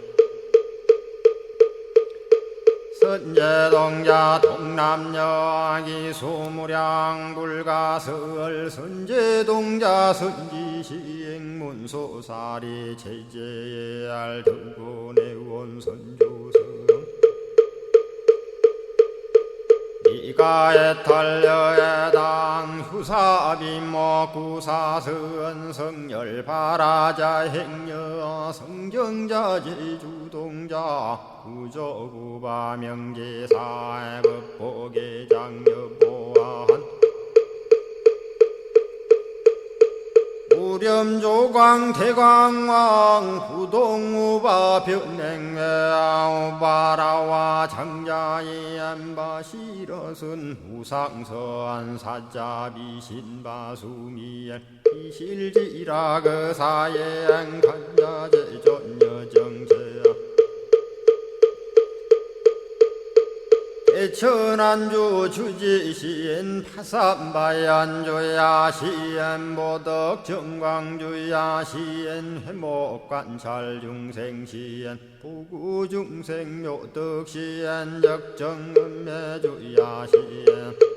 선제동자 동남여기 소무량 불가설 선제동자 선지시행문소사리 제제알 등군의 원선조성 이가에 탈려해당 후사비모 구사선 성열 바라자 행여 성경자 제주동자 구조구바 명제사 법보계장 여보한 우렴조광 대광왕 부동우바 변행외아우바라와 장자의 안바시러슨 우상서한 사자비신바수미엘 이실지라그사예행 간자제전여정제야 대천안주 주지시인 파산바얀주야 시엔 보덕 정광주야 시엔 회목관찰 중생시엔 부구중생 묘덕시엔 적정음매주야 시엔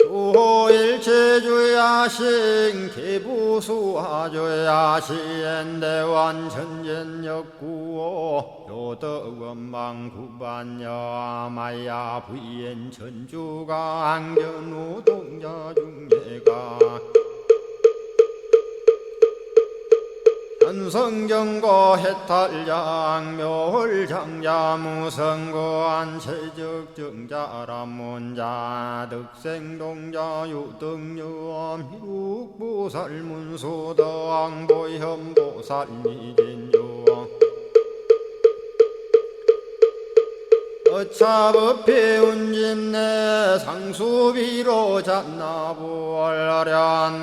수호일체주야 신 개부수하주야 시엔 대완천전역구호 요덕원망구반야 마야 부인 천주가 안견우 동자 중예가 현성경고 해탈장 묘홀장자 무성고한 체적정자람문자 득생동자 유등유엄 희룩보살문수덕보현보살미진유엄 어차법해 운집내 상수비로 잣나부얼련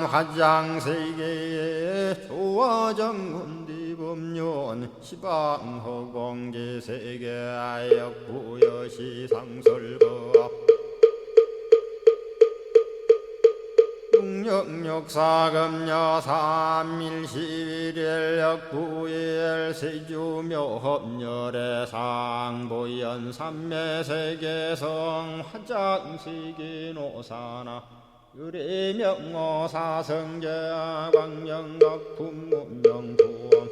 화장세계에 조화정운디법륜 시방허공제세계아역부여시 상설거압 육력사금여 삼일시일역부일 세주묘협열의 상보연 삼매세계성 화장시기노사나 유리명어사성제 광명각품문명부엄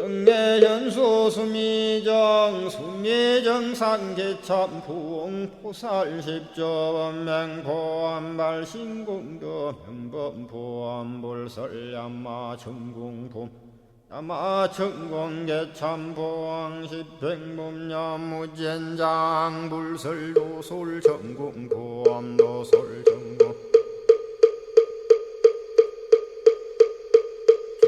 정례현수 수미정 수미정상계참풍 포살십조범맹포암발신공도 명범포암불설야마 천궁품 야마천공계참포항 십행범야무젠장 불설도솔 천궁포암도솔천궁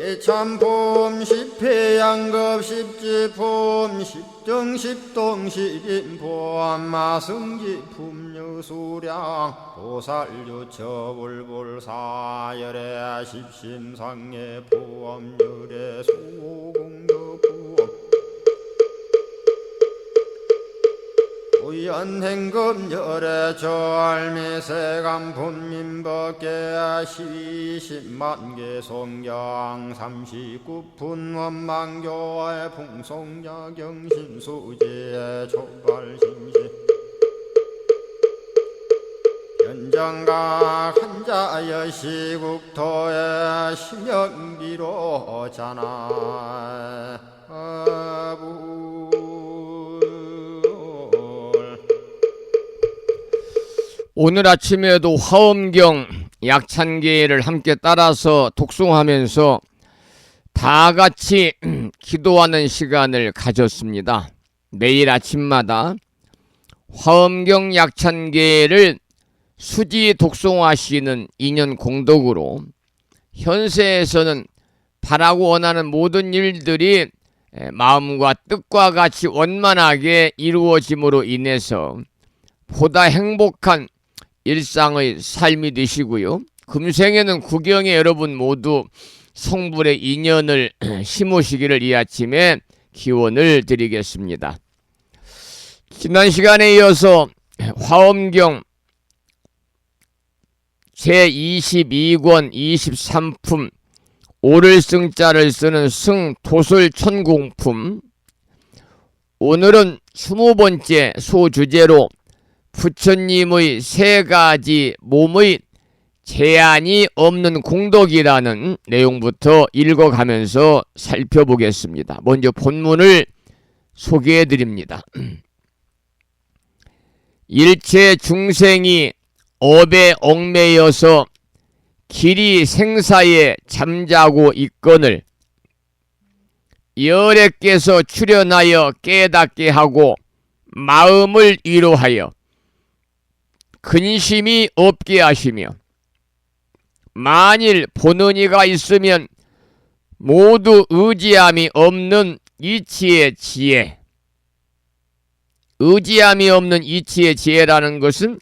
개참품 십회양급 십지품 십등십동 십인포함 마승지품 유수량 보살유처불불사열의 십심상의 포함열의 수공덕부엄 우연행급열의 저알미세간분민법계 시십만개 송경 39분 원망교의 풍송야경신수제 촉발신시 현정각 한자여 시국토의 심영기로 자나 오늘 아침에도 화엄경 약찬계를 함께 따라서 독송하면서 다 같이 기도하는 시간을 가졌습니다. 매일 아침마다 화엄경 약찬계를 수지 독송하시는 인연 공덕으로 현세에서는 바라고 원하는 모든 일들이 마음과 뜻과 같이 원만하게 이루어짐으로 인해서 보다 행복한 일상의 삶이 되시고요. 금생에는 구경의 여러분 모두 성불의 인연을 심으시기를 이 아침에 기원을 드리겠습니다. 지난 시간에 이어서 화엄경 제22권 23품 오를승자를 쓰는 승도솔천궁품, 오늘은 20번째 소주제로 부처님의 세 가지 몸의 제한이 없는 공덕이라는 내용부터 읽어가면서 살펴보겠습니다. 먼저 본문을 소개해 드립니다. 일체 중생이 업에 얽매여서 길이 생사에 잠자고 있거늘 열애께서 출현하여 깨닫게 하고 마음을 위로하여 근심이 없게 하시며 만일 보는 이가 있으면 모두 의지함이 없는 이치의 지혜. 의지함이 없는 이치의 지혜라는 것은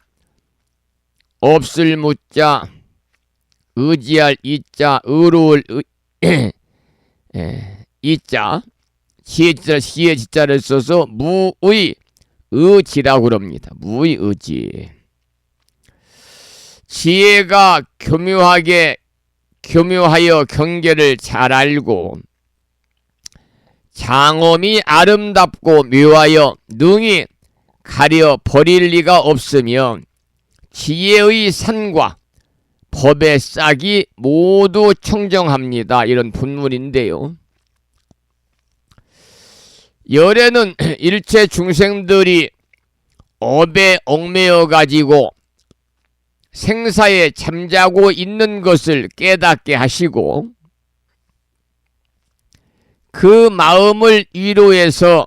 없을 무자, 의지할 이자, 의로울 이자, 지혜 지자를 써서 무의 의지라고 그럽니다. 무의 의지. 지혜가 교묘하여 경계를 잘 알고 장엄이 아름답고 묘하여 능히 가려 버릴 리가 없으며 지혜의 산과 법의 싹이 모두 청정합니다. 이런 본문인데요. 열애는 일체 중생들이 업에 얽매여 가지고 생사에 잠자고 있는 것을 깨닫게 하시고 그 마음을 위로해서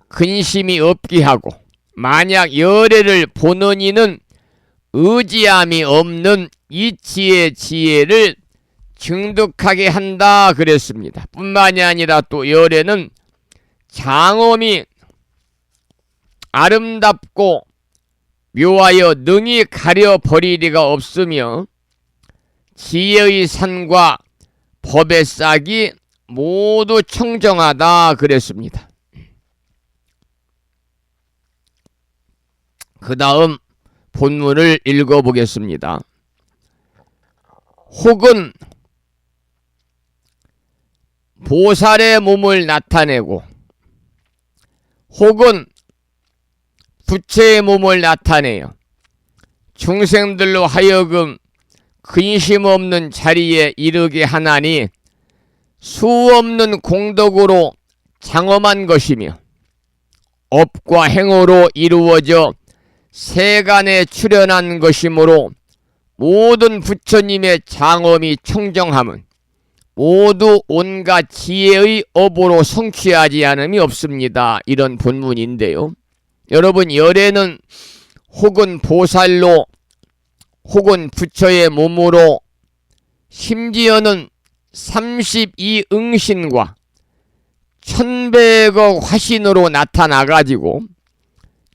근심이 없게 하고 만약 열애를 보는 이는 의지함이 없는 이치의 지혜를 증득하게 한다 그랬습니다. 뿐만이 아니라 또 열애는 장엄이 아름답고 묘하여 능히 가려버리리가 없으며 지혜의 산과 법의 싹이 모두 청정하다 그랬습니다. 그 다음 본문을 읽어보겠습니다. 혹은 보살의 몸을 나타내고 혹은 부처의 몸을 나타내어 중생들로 하여금 근심 없는 자리에 이르게 하나니 수없는 공덕으로 장엄한 것이며 업과 행어로 이루어져 세간에 출현한 것이므로 모든 부처님의 장엄이 청정함은 모두 온갖 지혜의 업으로 성취하지 않음이 없습니다. 이런 본문인데요. 여러분, 열애는 혹은 보살로 혹은 부처의 몸으로 심지어는 32응신과 1100억 화신으로 나타나가지고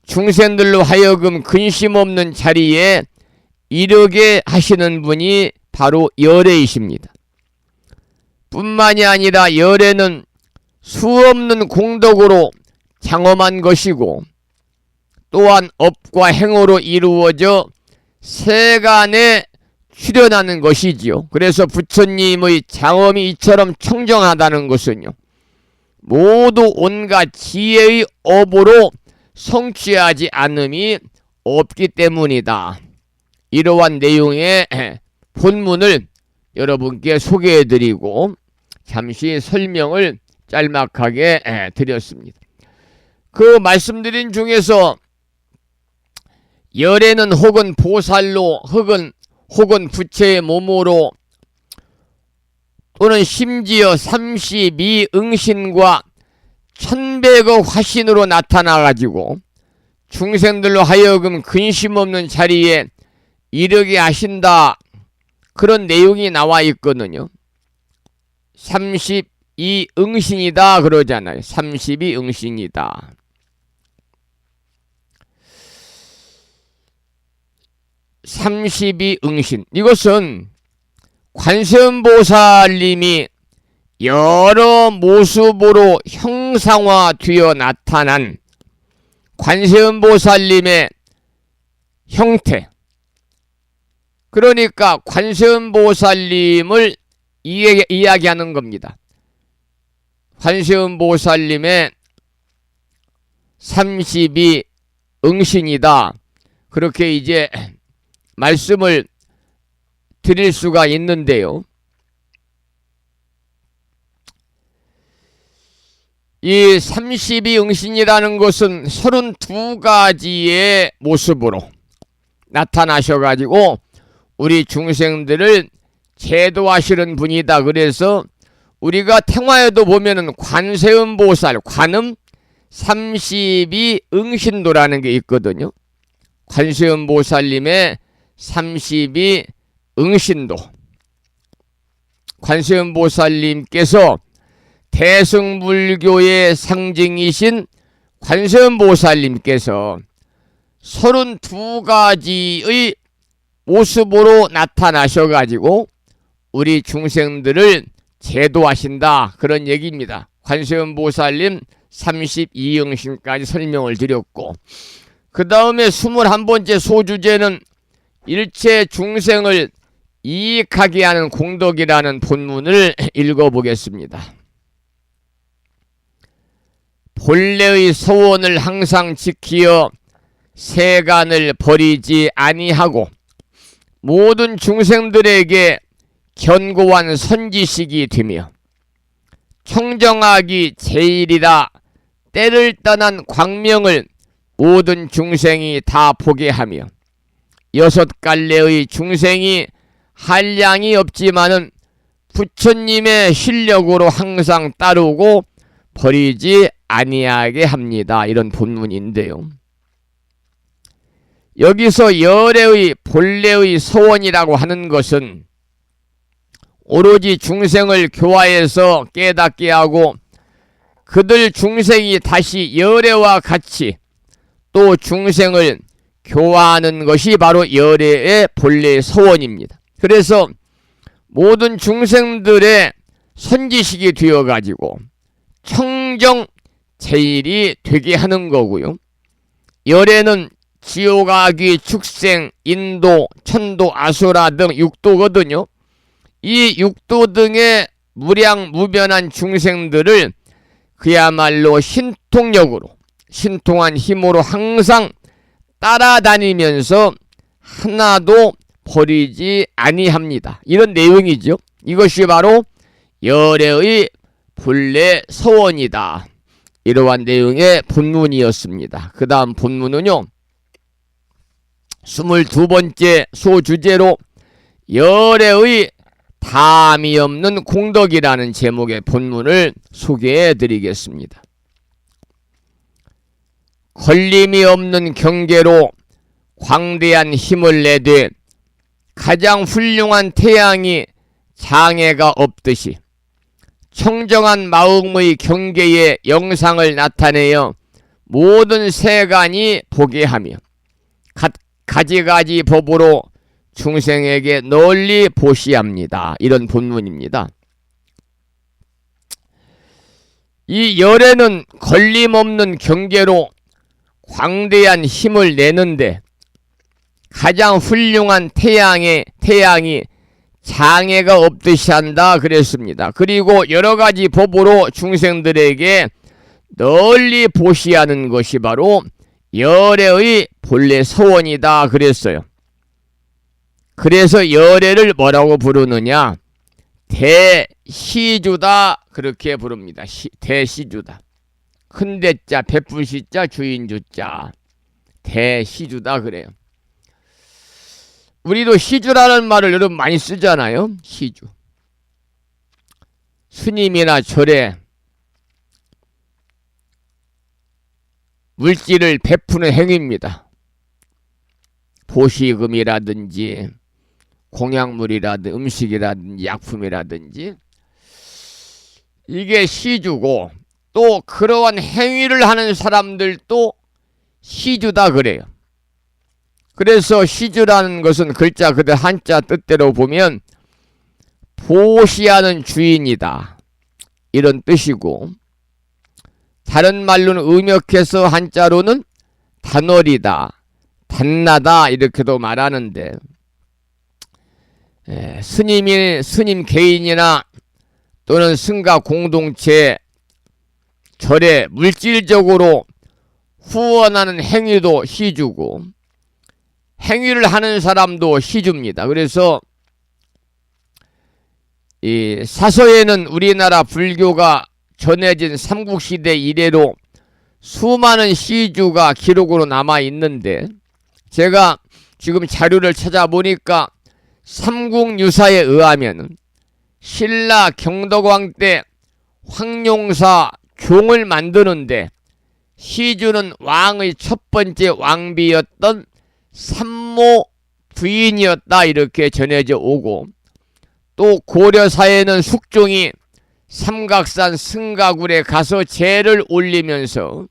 중생들로 하여금 근심 없는 자리에 이르게 하시는 분이 바로 열애이십니다. 뿐만이 아니라 열애는 수없는 공덕으로 장엄한 것이고 또한 업과 행어로 이루어져 세간에 출현하는 것이지요. 그래서 부처님의 장엄이 이처럼 청정하다는 것은요, 모두 온갖 지혜의 업으로 성취하지 않음이 없기 때문이다. 이러한 내용의 본문을 여러분께 소개해드리고 잠시 설명을 짤막하게 드렸습니다. 그 말씀드린 중에서 열애는 혹은 보살로 혹은 부처의 몸으로 또는 심지어 32응신과 1100억 화신으로 나타나가지고 중생들로 하여금 근심 없는 자리에 이르게 하신다. 그런 내용이 나와 있거든요. 32응신이다 그러잖아요. 32응신이다. 32응신. 이것은 관세음보살님이 여러 모습으로 형상화되어 나타난 관세음보살님의 형태. 그러니까 관세음보살님을 이야기하는 겁니다. 관세음보살님의 32응신이다. 그렇게 이제 말씀을 드릴 수가 있는데요. 이 32응신이라는 것은 32가지의 모습으로 나타나셔가지고 우리 중생들을 제도하시는 분이다. 그래서 우리가 태화에도 보면은 관세음보살, 관음 32응신도라는 게 있거든요. 관세음보살님의 32응신도. 관세음보살님께서 대승불교의 상징이신 관세음보살님께서 32가지의 모습으로 나타나셔가지고 우리 중생들을 제도하신다. 그런 얘기입니다. 관세음보살님 32응신까지 설명을 드렸고, 그 다음에 21번째 소주제는 일체 중생을 이익하게 하는 공덕이라는 본문을 읽어보겠습니다. 본래의 서원을 항상 지키어 세간을 버리지 아니하고 모든 중생들에게 견고한 선지식이 되며 청정하기 제일이라 때를 떠난 광명을 모든 중생이 다 보게 하며 6갈래의 중생이 한량이 없지만은 부처님의 실력으로 항상 따르고 버리지 아니하게 합니다. 이런 본문인데요. 여기서 열애의 본래의 서원이라고 하는 것은 오로지 중생을 교화해서 깨닫게 하고 그들 중생이 다시 열애와 같이 또 중생을 교화하는 것이 바로 열애의 본래의 서원입니다. 그래서 모든 중생들의 선지식이 되어가지고 청정 제일이 되게 하는 거고요. 열애는 지옥아귀, 축생, 인도, 천도, 아수라 등 육도거든요. 이 육도 등의 무량무변한 중생들을 그야말로 신통력으로, 신통한 힘으로 항상 따라다니면서 하나도 버리지 아니합니다. 이런 내용이죠. 이것이 바로 열애의 본래 서원이다. 이러한 내용의 본문이었습니다. 그 다음 본문은요, 22번째 소주제로 열애의 담이 없는 공덕이라는 제목의 본문을 소개해 드리겠습니다. 걸림이 없는 경계로 광대한 힘을 내되 가장 훌륭한 태양이 장애가 없듯이 청정한 마음의 경계의 영상을 나타내어 모든 세간이 보게 하며 가지가지 법으로 중생에게 널리 보시합니다. 이런 본문입니다. 이 열애는 걸림없는 경계로 광대한 힘을 내는데 가장 훌륭한 태양이 장애가 없듯이 한다 그랬습니다. 그리고 여러가지 법으로 중생들에게 널리 보시하는 것이 바로 열애의 본래 서원이다 그랬어요. 그래서 열애를 뭐라고 부르느냐? 대시주다 그렇게 부릅니다. 대시주다. 큰 대자, 베푸시자, 주인주자. 대시주다 그래요. 우리도 시주라는 말을 여러분 많이 쓰잖아요. 시주. 스님이나 절에 물질을 베푸는 행위입니다. 보시금이라든지 공약물이라든지 음식이라든지 약품이라든지 이게 시주고, 또 그러한 행위를 하는 사람들도 시주다 그래요. 그래서 시주라는 것은 글자 그대로 한자 뜻대로 보면 보시하는 주인이다 이런 뜻이고, 다른 말로는 음역해서 한자로는 단월이다, 단나다 이렇게도 말하는데, 스님 개인이나 또는 승가 공동체 절에 물질적으로 후원하는 행위도 시주고 행위를 하는 사람도 시주입니다. 그래서 이 사서에는 우리나라 불교가 전해진 삼국시대 이래로 수많은 시주가 기록으로 남아 있는데 제가 지금 자료를 찾아보니까 삼국유사에 의하면 신라 경덕왕 때 황룡사 종을 만드는데 시주는 왕의 첫 번째 왕비였던 삼모 부인이었다 이렇게 전해져 오고, 또 고려사에는 숙종이 삼각산 승가굴에 가서 제를 올리면서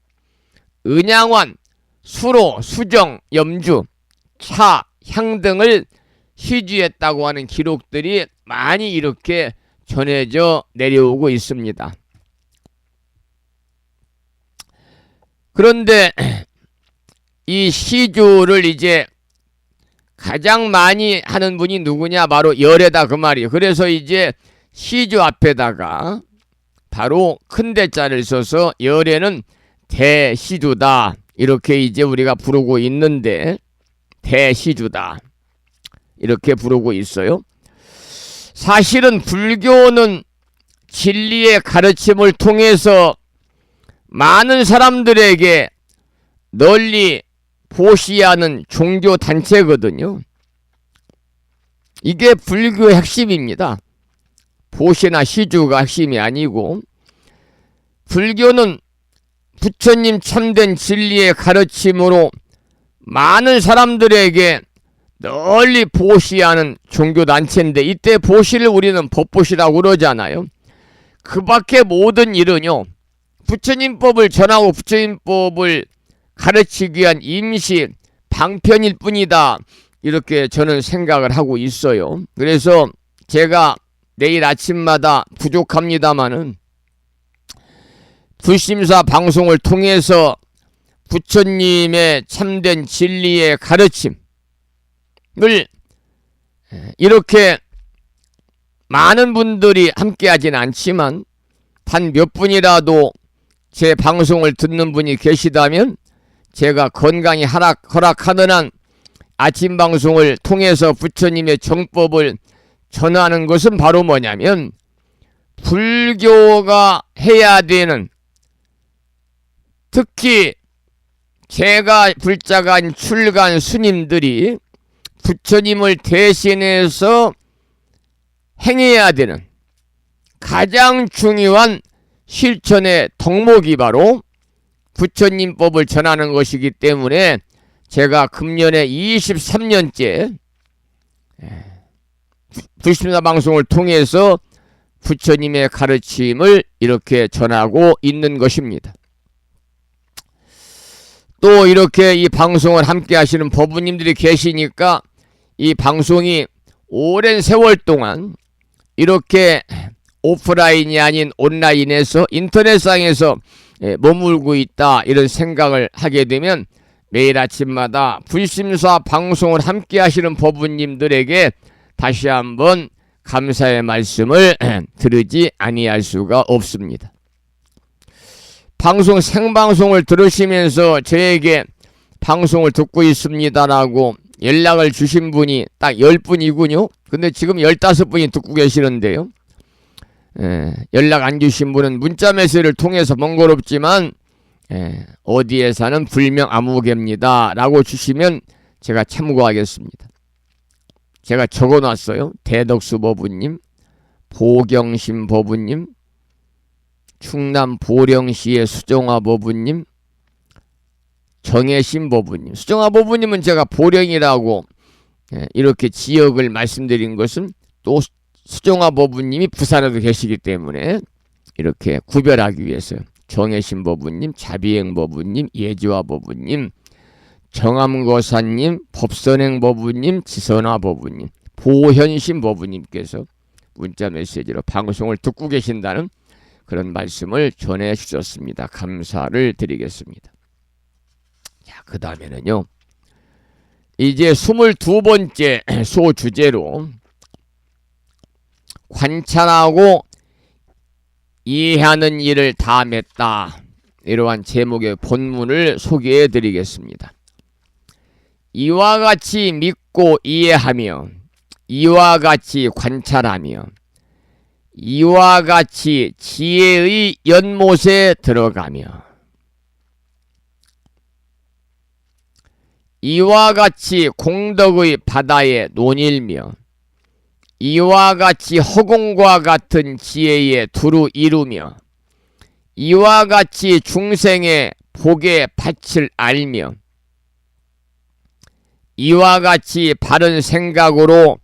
은양환, 수로, 수정, 염주, 차, 향 등을 시주했다고 하는 기록들이 많이 이렇게 전해져 내려오고 있습니다. 그런데 이 시주를 이제 가장 많이 하는 분이 누구냐? 바로 열애다 그 말이에요. 그래서 이제 시주 앞에다가 바로 큰 대자를 써서 열애는 대시주다 이렇게 이제 우리가 부르고 있는데, 대시주다 이렇게 부르고 있어요. 사실은 불교는 진리의 가르침을 통해서 많은 사람들에게 널리 보시하는 종교 단체거든요. 이게 불교의 핵심입니다. 보시나 시주가 핵심이 아니고, 불교는 부처님 참된 진리의 가르침으로 많은 사람들에게 널리 보시하는 종교단체인데, 이때 보시를 우리는 법보시라고 그러잖아요. 그 밖에 모든 일은요, 부처님법을 전하고 부처님법을 가르치기 위한 임시 방편일 뿐이다 이렇게 저는 생각을 하고 있어요. 그래서 제가 내일 아침마다 부족합니다마는 불심사 방송을 통해서 부처님의 참된 진리의 가르침을 이렇게 많은 분들이 함께 하진 않지만 단 몇 분이라도 제 방송을 듣는 분이 계시다면 제가 건강히 허락하는 한 아침 방송을 통해서 부처님의 정법을 전하는 것은 바로 뭐냐면, 불교가 해야 되는, 특히 제가 불자간 출간 스님들이 부처님을 대신해서 행해야 되는 가장 중요한 실천의 덕목이 바로 부처님법을 전하는 것이기 때문에 제가 금년에 23년째 불심사 방송을 통해서 부처님의 가르침을 이렇게 전하고 있는 것입니다. 또 이렇게 이 방송을 함께 하시는 법부님들이 계시니까 이 방송이 오랜 세월 동안 이렇게 오프라인이 아닌 온라인에서 인터넷상에서 머물고 있다 이런 생각을 하게 되면 매일 아침마다 불심사 방송을 함께 하시는 법부님들에게 다시 한번 감사의 말씀을 드리지 아니할 수가 없습니다. 방송 생방송을 들으시면서 저에게 방송을 듣고 있습니다라고 연락을 주신 분이 딱 10분이군요. 근데 지금 15분이 듣고 계시는데요. 연락 안 주신 분은 문자 메시지를 통해서 번거롭지만 어디에 사는 불명 아무개입니다 라고 주시면 제가 참고하겠습니다. 제가 적어놨어요. 대덕수 법부님, 보경심 법부님, 충남 보령시의 수정화 법부님, 정혜심 법부님. 수정화 법부님은 제가 보령이라고 이렇게 지역을 말씀드린 것은 또 수정화 법부님이 부산에도 계시기 때문에 이렇게 구별하기 위해서요. 정혜심 법부님, 자비행 법부님, 예지화 법부님, 정암거사님, 법선행 법부님, 지선화 법부님, 보현심 법부님께서 문자 메시지로 방송을 듣고 계신다는 그런 말씀을 전해 주셨습니다. 감사를 드리겠습니다. 자, 그 다음에는요, 이제 22번째 소주제로 관찰하고 이해하는 일을 다 맺다, 이러한 제목의 본문을 소개해 드리겠습니다. 이와 같이 믿고 이해하며 이와 같이 관찰하며 이와 같이 지혜의 연못에 들어가며 이와 같이 공덕의 바다에 논일며 이와 같이 허공과 같은 지혜에 두루 이루며 이와 같이 중생의 복의 밭을 알며 이와 같이 바른 생각으로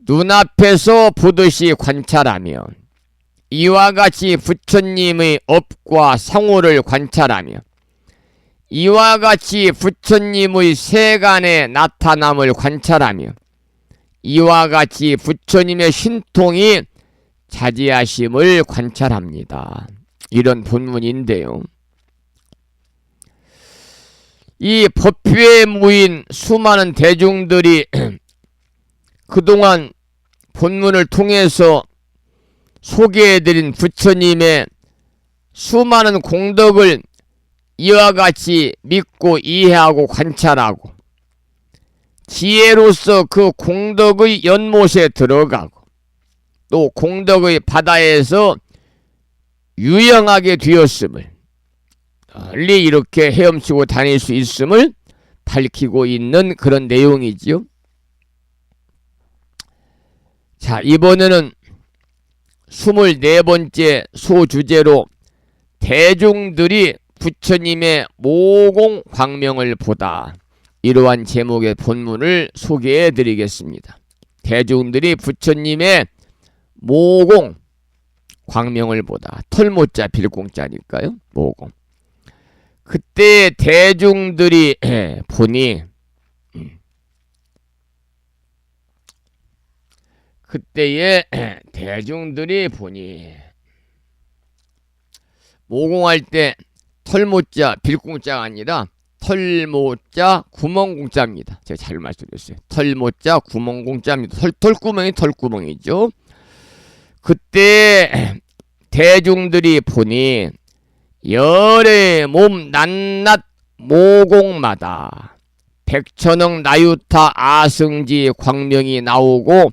눈앞에서 보듯이 관찰하며 이와 같이 부처님의 업과 상호를 관찰하며 이와 같이 부처님의 세간의 나타남을 관찰하며 이와 같이 부처님의 신통이 자제하심을 관찰합니다. 이런 본문인데요. 이 법회에 모인 수많은 대중들이 그동안 본문을 통해서 소개해드린 부처님의 수많은 공덕을 이와 같이 믿고 이해하고 관찰하고 지혜로서 그 공덕의 연못에 들어가고 또 공덕의 바다에서 유영하게 되었음을 널리 이렇게 헤엄치고 다닐 수 있음을 밝히고 있는 그런 내용이지요. 자, 이번에는 24번째 소주제로 대중들이 부처님의 모공 광명을 보다, 이러한 제목의 본문을 소개해 드리겠습니다. 대중들이 부처님의 모공 광명을 보다, 털모자 빌공자니까요. 모공. 그때 대중들이 보니 그때에 대중들이 보니 모공할 때 털모자 빌공자가 아니라 털모자 구멍공자입니다. 제가 잘 말씀드렸어요. 털모자 구멍공자입니다. 털구멍이 털구멍이죠. 그때 대중들이 보니 열의 몸 낱낱 모공마다 백천억 나유타 아승지 광명이 나오고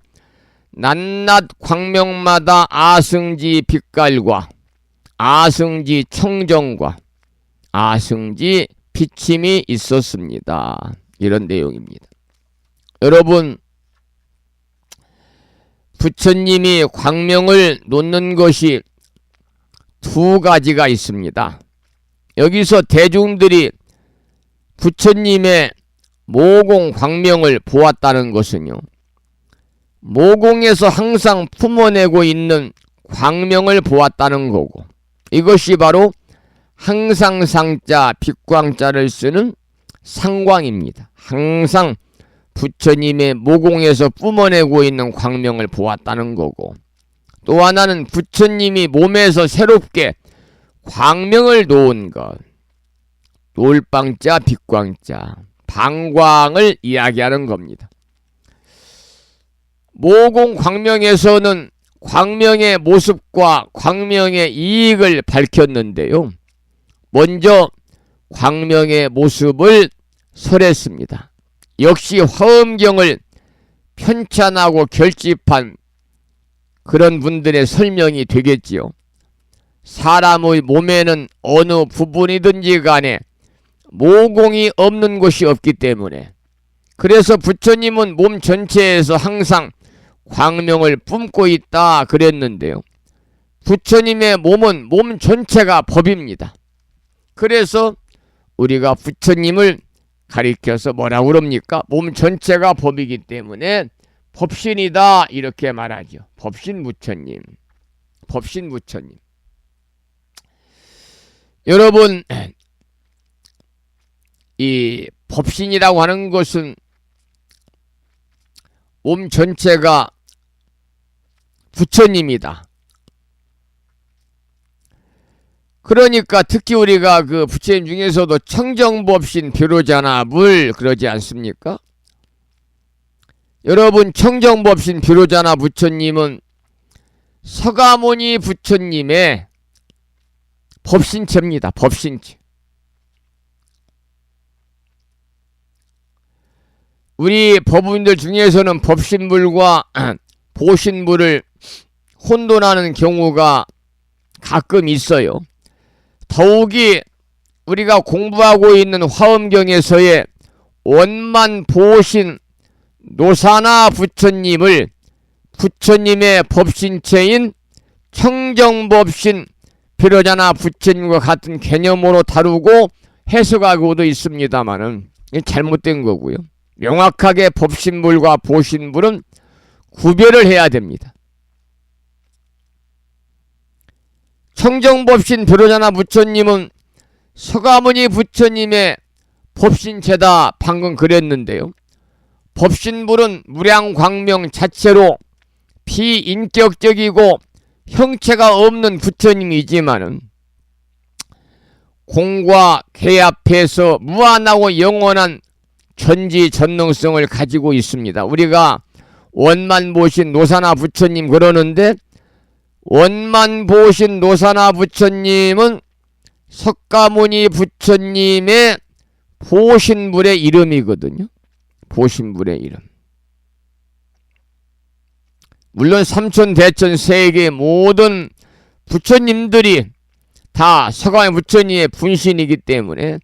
낱낱 광명마다 아승지 빛깔과 아승지 청정과 아승지 비침이 있었습니다. 이런 내용입니다. 여러분, 부처님이 광명을 놓는 것이 두 가지가 있습니다. 여기서 대중들이 부처님의 모공 광명을 보았다는 것은요, 모공에서 항상 품어내고 있는 광명을 보았다는 거고, 이것이 바로 항상 상자 빛광자를 쓰는 상광입니다. 항상 부처님의 모공에서 뿜어내고 있는 광명을 보았다는 거고, 또 하나는 부처님이 몸에서 새롭게 광명을 놓은 것, 놀방자 빛광자, 방광을 이야기하는 겁니다. 모공 광명에서는 광명의 모습과 광명의 이익을 밝혔는데요, 먼저 광명의 모습을 설했습니다. 역시 화엄경을 편찬하고 결집한 그런 분들의 설명이 되겠지요. 사람의 몸에는 어느 부분이든지 간에 모공이 없는 곳이 없기 때문에, 그래서 부처님은 몸 전체에서 항상 광명을 뿜고 있다 그랬는데요, 부처님의 몸은 몸 전체가 법입니다. 그래서 우리가 부처님을 가리켜서 뭐라고 그럽니까? 몸 전체가 법이기 때문에 법신이다 이렇게 말하죠. 법신 부처님, 법신 부처님. 여러분, 이 법신이라고 하는 것은 몸 전체가 부처님이다. 그러니까 특히 우리가 그 부처님 중에서도 청정법신 비로자나불 그러지 않습니까? 여러분, 청정법신 비로자나 부처님은 서가모니 부처님의 법신체입니다. 법신체. 우리 법인들 중에서는 법신불과 보신불을 혼돈하는 경우가 가끔 있어요. 더욱이 우리가 공부하고 있는 화엄경에서의 원만보신 노사나 부처님을 부처님의 법신체인 청정법신 비로자나 부처님과 같은 개념으로 다루고 해석하고도 있습니다만은 잘못된 거고요. 명확하게 법신불과 보신불은 구별을 해야 됩니다. 청정법신 비로자나 부처님은 서가모니 부처님의 법신체다 방금 그랬는데요. 법신불은 무량광명 자체로 비인격적이고 형체가 없는 부처님이지만은 공과 개 앞에서 무한하고 영원한 전지전능성을 가지고 있습니다. 우리가 원만보신 노사나 부처님 그러는데 원만보신 노사나 부처님은 석가모니 부처님의 보신불의 이름이거든요. 보신불의 이름. 물론 삼천대천 세계 모든 부처님들이 다 서가모니 부처님의 분신이기 때문에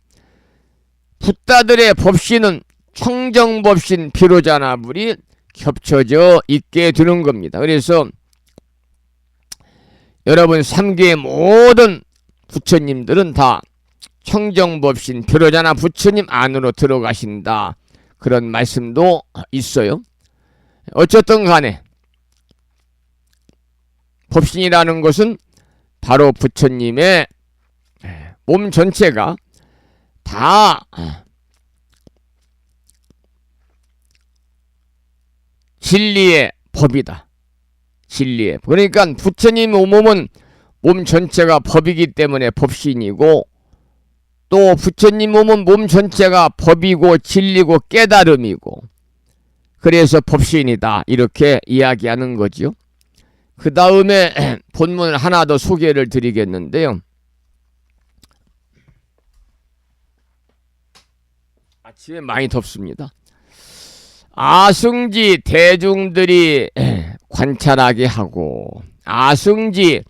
붓다들의 법신은 청정법신 비로자나불이 겹쳐져 있게 되는 겁니다. 그래서 여러분 삼계의 모든 부처님들은 다 청정법신 비로자나 부처님 안으로 들어가신다. 그런 말씀도 있어요. 어쨌든 간에 법신이라는 것은 바로 부처님의 몸 전체가 다 진리의 법이다. 진리의. 그러니까 부처님 몸은 몸 전체가 법이기 때문에 법신이고 또 부처님 몸은 몸 전체가 법이고 진리고 깨달음이고 그래서 법신이다. 이렇게 이야기하는 거죠. 그 다음에 본문을 하나 더 소개를 드리겠는데요. 아침에 많이 덥습니다. 아승지 대중들이 관찰하게 하고 아승지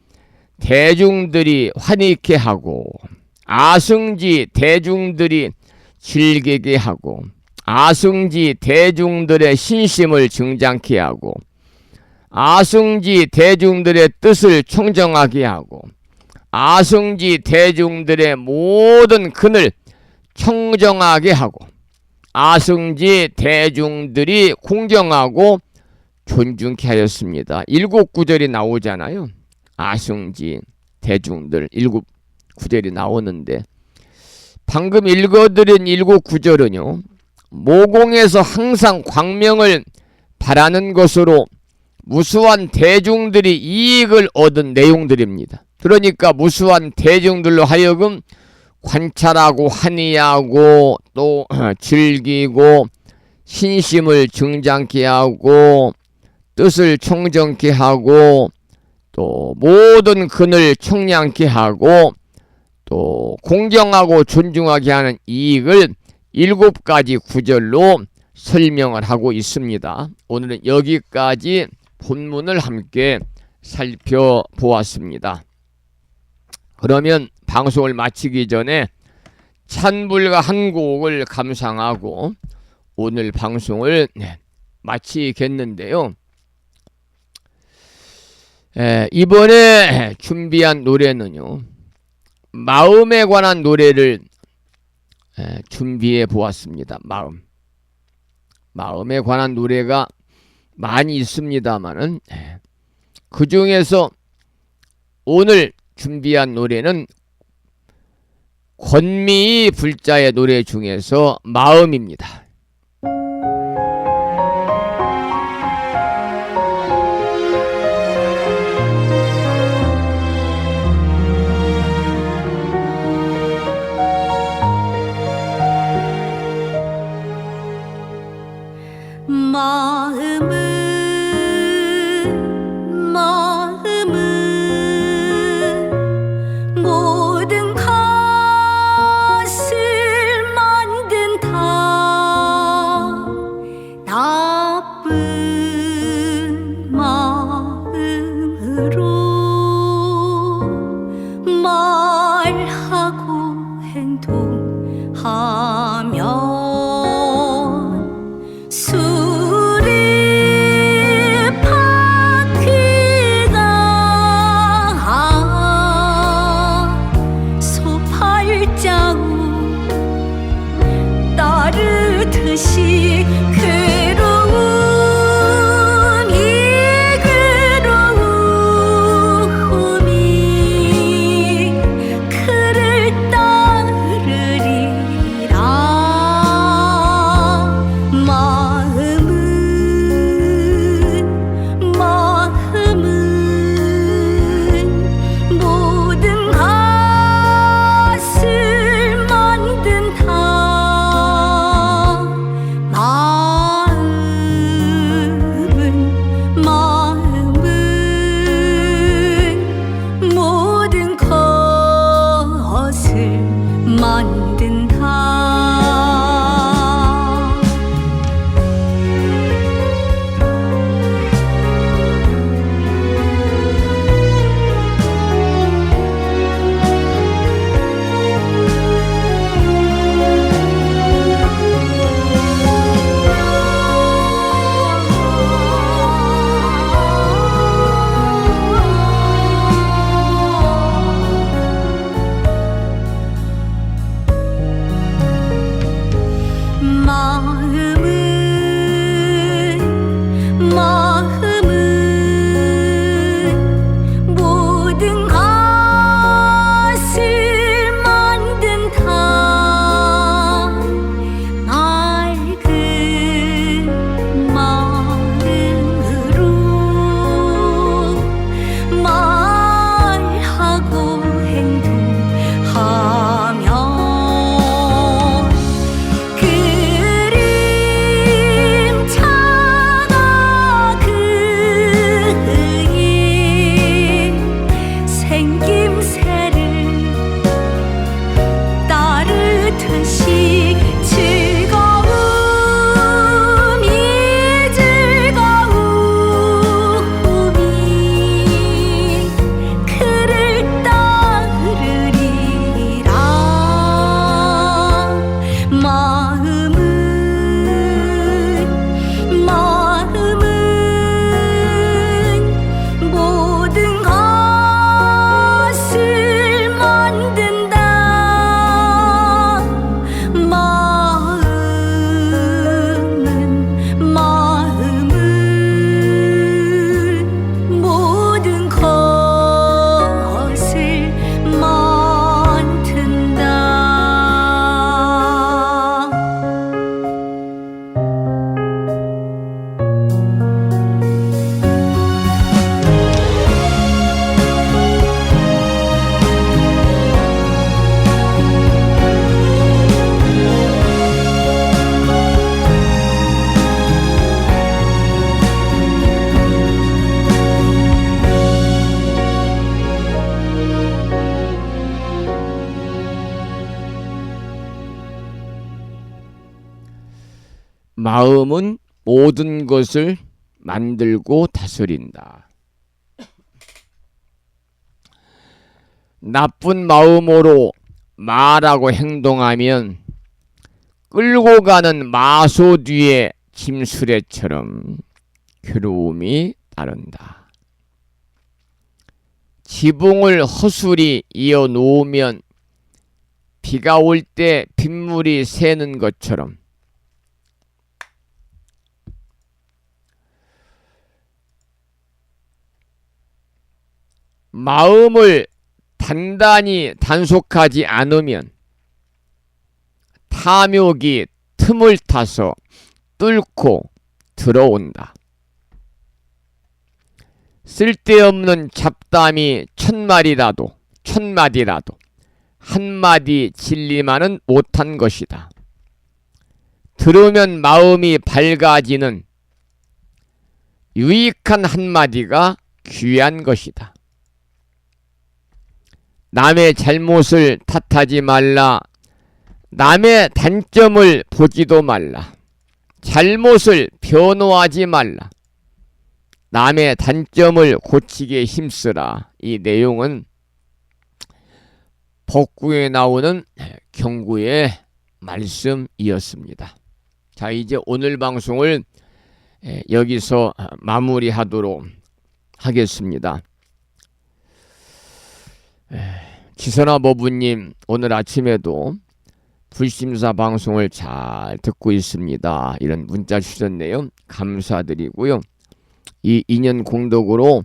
대중들이 환희케 하고 아승지 대중들이 즐기게 하고 아승지 대중들의 신심을 증장케 하고 아승지 대중들의 뜻을 청정하게 하고 아승지 대중들의 모든 근을 청정하게 하고 아승지 대중들이 공경하고 존중케 하였습니다. 7구절이 나오잖아요. 아승지 대중들 7구절이 나오는데 방금 읽어드린 7구절은요. 모공에서 항상 광명을 바라는 것으로 무수한 대중들이 이익을 얻은 내용들입니다. 그러니까 무수한 대중들로 하여금 관찰하고 환희하고 또 즐기고 신심을 증장케 하고 뜻을 청정케 하고 또 모든 근을 청량케 하고 또 공경하고 존중하게 하는 이익을 7가지 구절로 설명을 하고 있습니다. 오늘은 여기까지 본문을 함께 살펴보았습니다. 그러면 방송을 마치기 전에 찬불가 한 곡을 감상하고 오늘 방송을 마치겠는데요. 이번에 준비한 노래는요. 마음에 관한 노래를 준비해 보았습니다. 마음에 관한 노래가 많이 있습니다만은 그 중에서 오늘 준비한 노래는 권미희 불자의 노래 중에서 마음입니다. 마음은 모든 것을 만든 나쁜 마음으로 듯이 괴로움이 그를 따르리라. 마음은 모든 것을 만든다. 마음은 모든 것을 만든다. 마음은 모든 것을 만든다. 맑은 마음으로 말하고 행동하면 그림자가 그의 생김새를 따르듯이 즐거움이 그를 따르리라. 마음은 모든 것을 만든다. 마음은 모든 것을 만든다. 마음은 모든 것을 만들고 다스린다. 나쁜 마음으로 말하고 행동하면 끌고 가는 마소 뒤에 짐수레처럼 괴로움이 따른다. 지붕을 허술히 이어 놓으면 비가 올 때 빗물이 새는 것처럼 마음을 단단히 단속하지 않으면 탐욕이 틈을 타서 뚫고 들어온다. 쓸데없는 잡담이 천마디라도 한마디 진리만은 못한 것이다. 들으면 마음이 밝아지는 유익한 한마디가 귀한 것이다. 남의 잘못을 탓하지 말라. 남의 단점을 보지도 말라. 잘못을 변호하지 말라. 남의 단점을 고치기에 힘쓰라. 이 내용은 법구에 나오는 경구의 말씀이었습니다. 자, 이제 오늘 방송을 여기서 마무리하도록 하겠습니다. 지선아 모부님, 오늘 아침에도 불심사 방송을 잘 듣고 있습니다. 이런 문자 주셨네요. 감사드리고요. 이 인연 공덕으로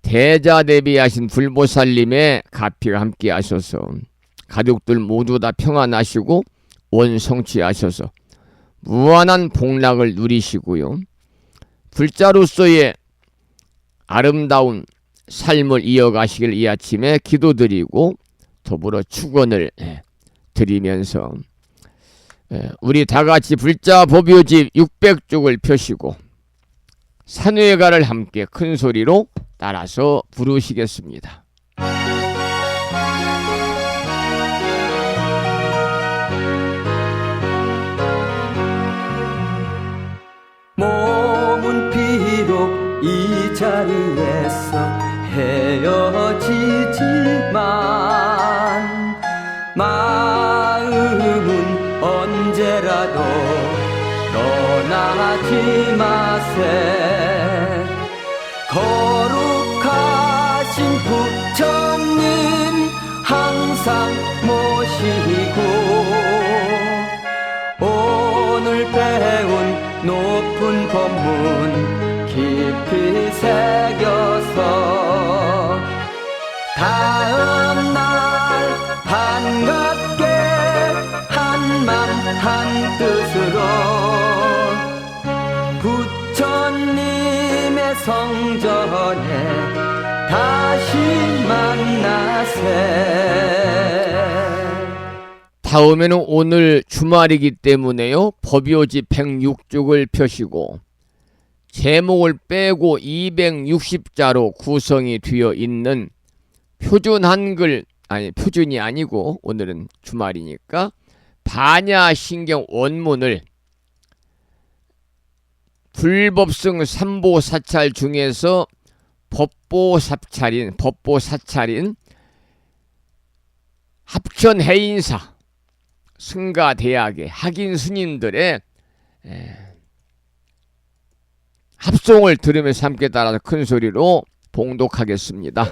대자대비하신 불보살님의 가피가 함께 하셔서 가족들 모두 다 평안하시고 원성취하셔서 무한한 복락을 누리시고요. 불자로서의 아름다운 삶을 이어가시길 이 아침에 기도드리고 더불어 축원을 드리면서 우리 다같이 불자 법요집 600쪽을 펴시고 산회가를 함께 큰 소리로 따라서 부르시겠습니다. 몸은 비록 이 자리에서 헤어지지만 마음은 언제라도 떠나지 마세. 거룩하신 부처님 항상 모시고 오늘 배운 높은 법문 깊이 새겨서 다음날 반갑게 한맘 한뜻으로 부처님의 성전에 다시 만나세. 다음에는 오늘 주말이기 때문에요. 법요지 106쪽을 펴시고 제목을 빼고 260자로 구성이 되어 있는 표준 한글, 표준이 아니고 오늘은 주말이니까 반야신경 원문을 불법성 삼보사찰 중에서 법보사찰인 합천해인사 승가대학의 학인 스님들의 합송을 들으면서 함께 따라서 큰 소리로 봉독하겠습니다.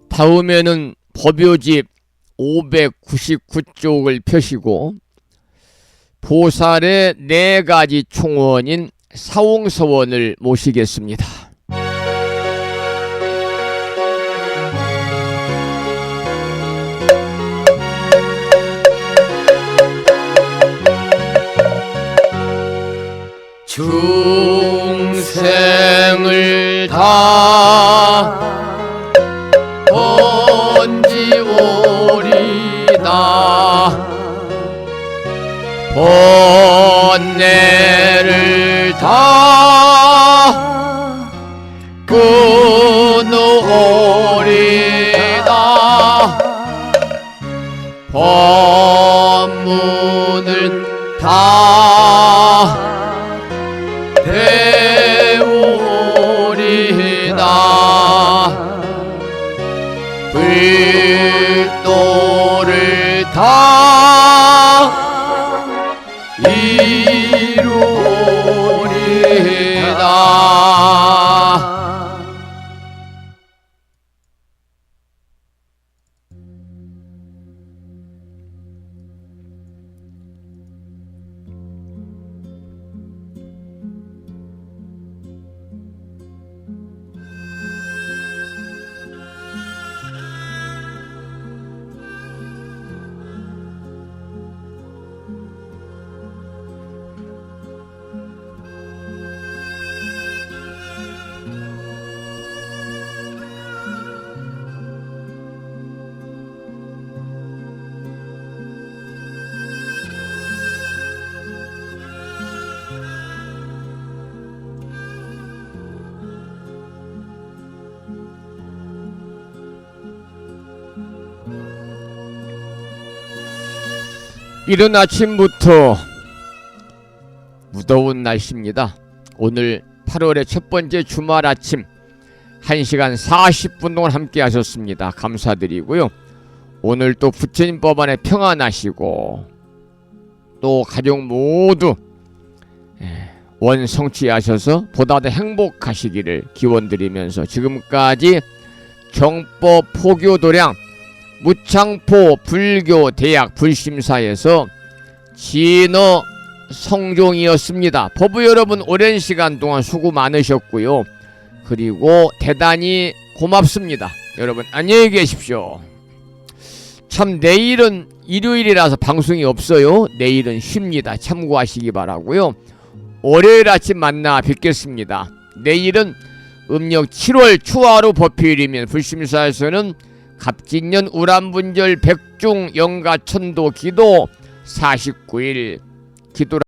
다음에는 법요집 599쪽을 펴시고 보살의 4가지 총원인 사홍서원을 모시겠습니다. 중생을 다 번지오리 번뇌를 다 끊으오리다. 법문을 다 배우리다. 불도를 다 이루리다. 이른 아침부터 무더운 날씨입니다. 오늘 8월의 첫 번째 주말 아침 1시간 40분 동안 함께 하셨습니다. 감사드리고요. 오늘 또 부처님 법안에 평안하시고 또 가족 모두 원성취하셔서 보다 더 행복하시기를 기원드리면서 지금까지 정법 포교도량 무창포 불교 대학 불심사에서 진어 성종이었습니다. 법부 여러분 오랜 시간 동안 수고 많으셨고요. 그리고 대단히 고맙습니다. 여러분 안녕히 계십시오. 참 내일은 일요일이라서 방송이 없어요. 내일은 쉽니다. 참고하시기 바라고요. 월요일 아침 만나 뵙겠습니다. 내일은 음력 7월 초하루 법회일이면 불심사에서는 갑진년 우람분절 백중 영가천도 기도 49일 기도라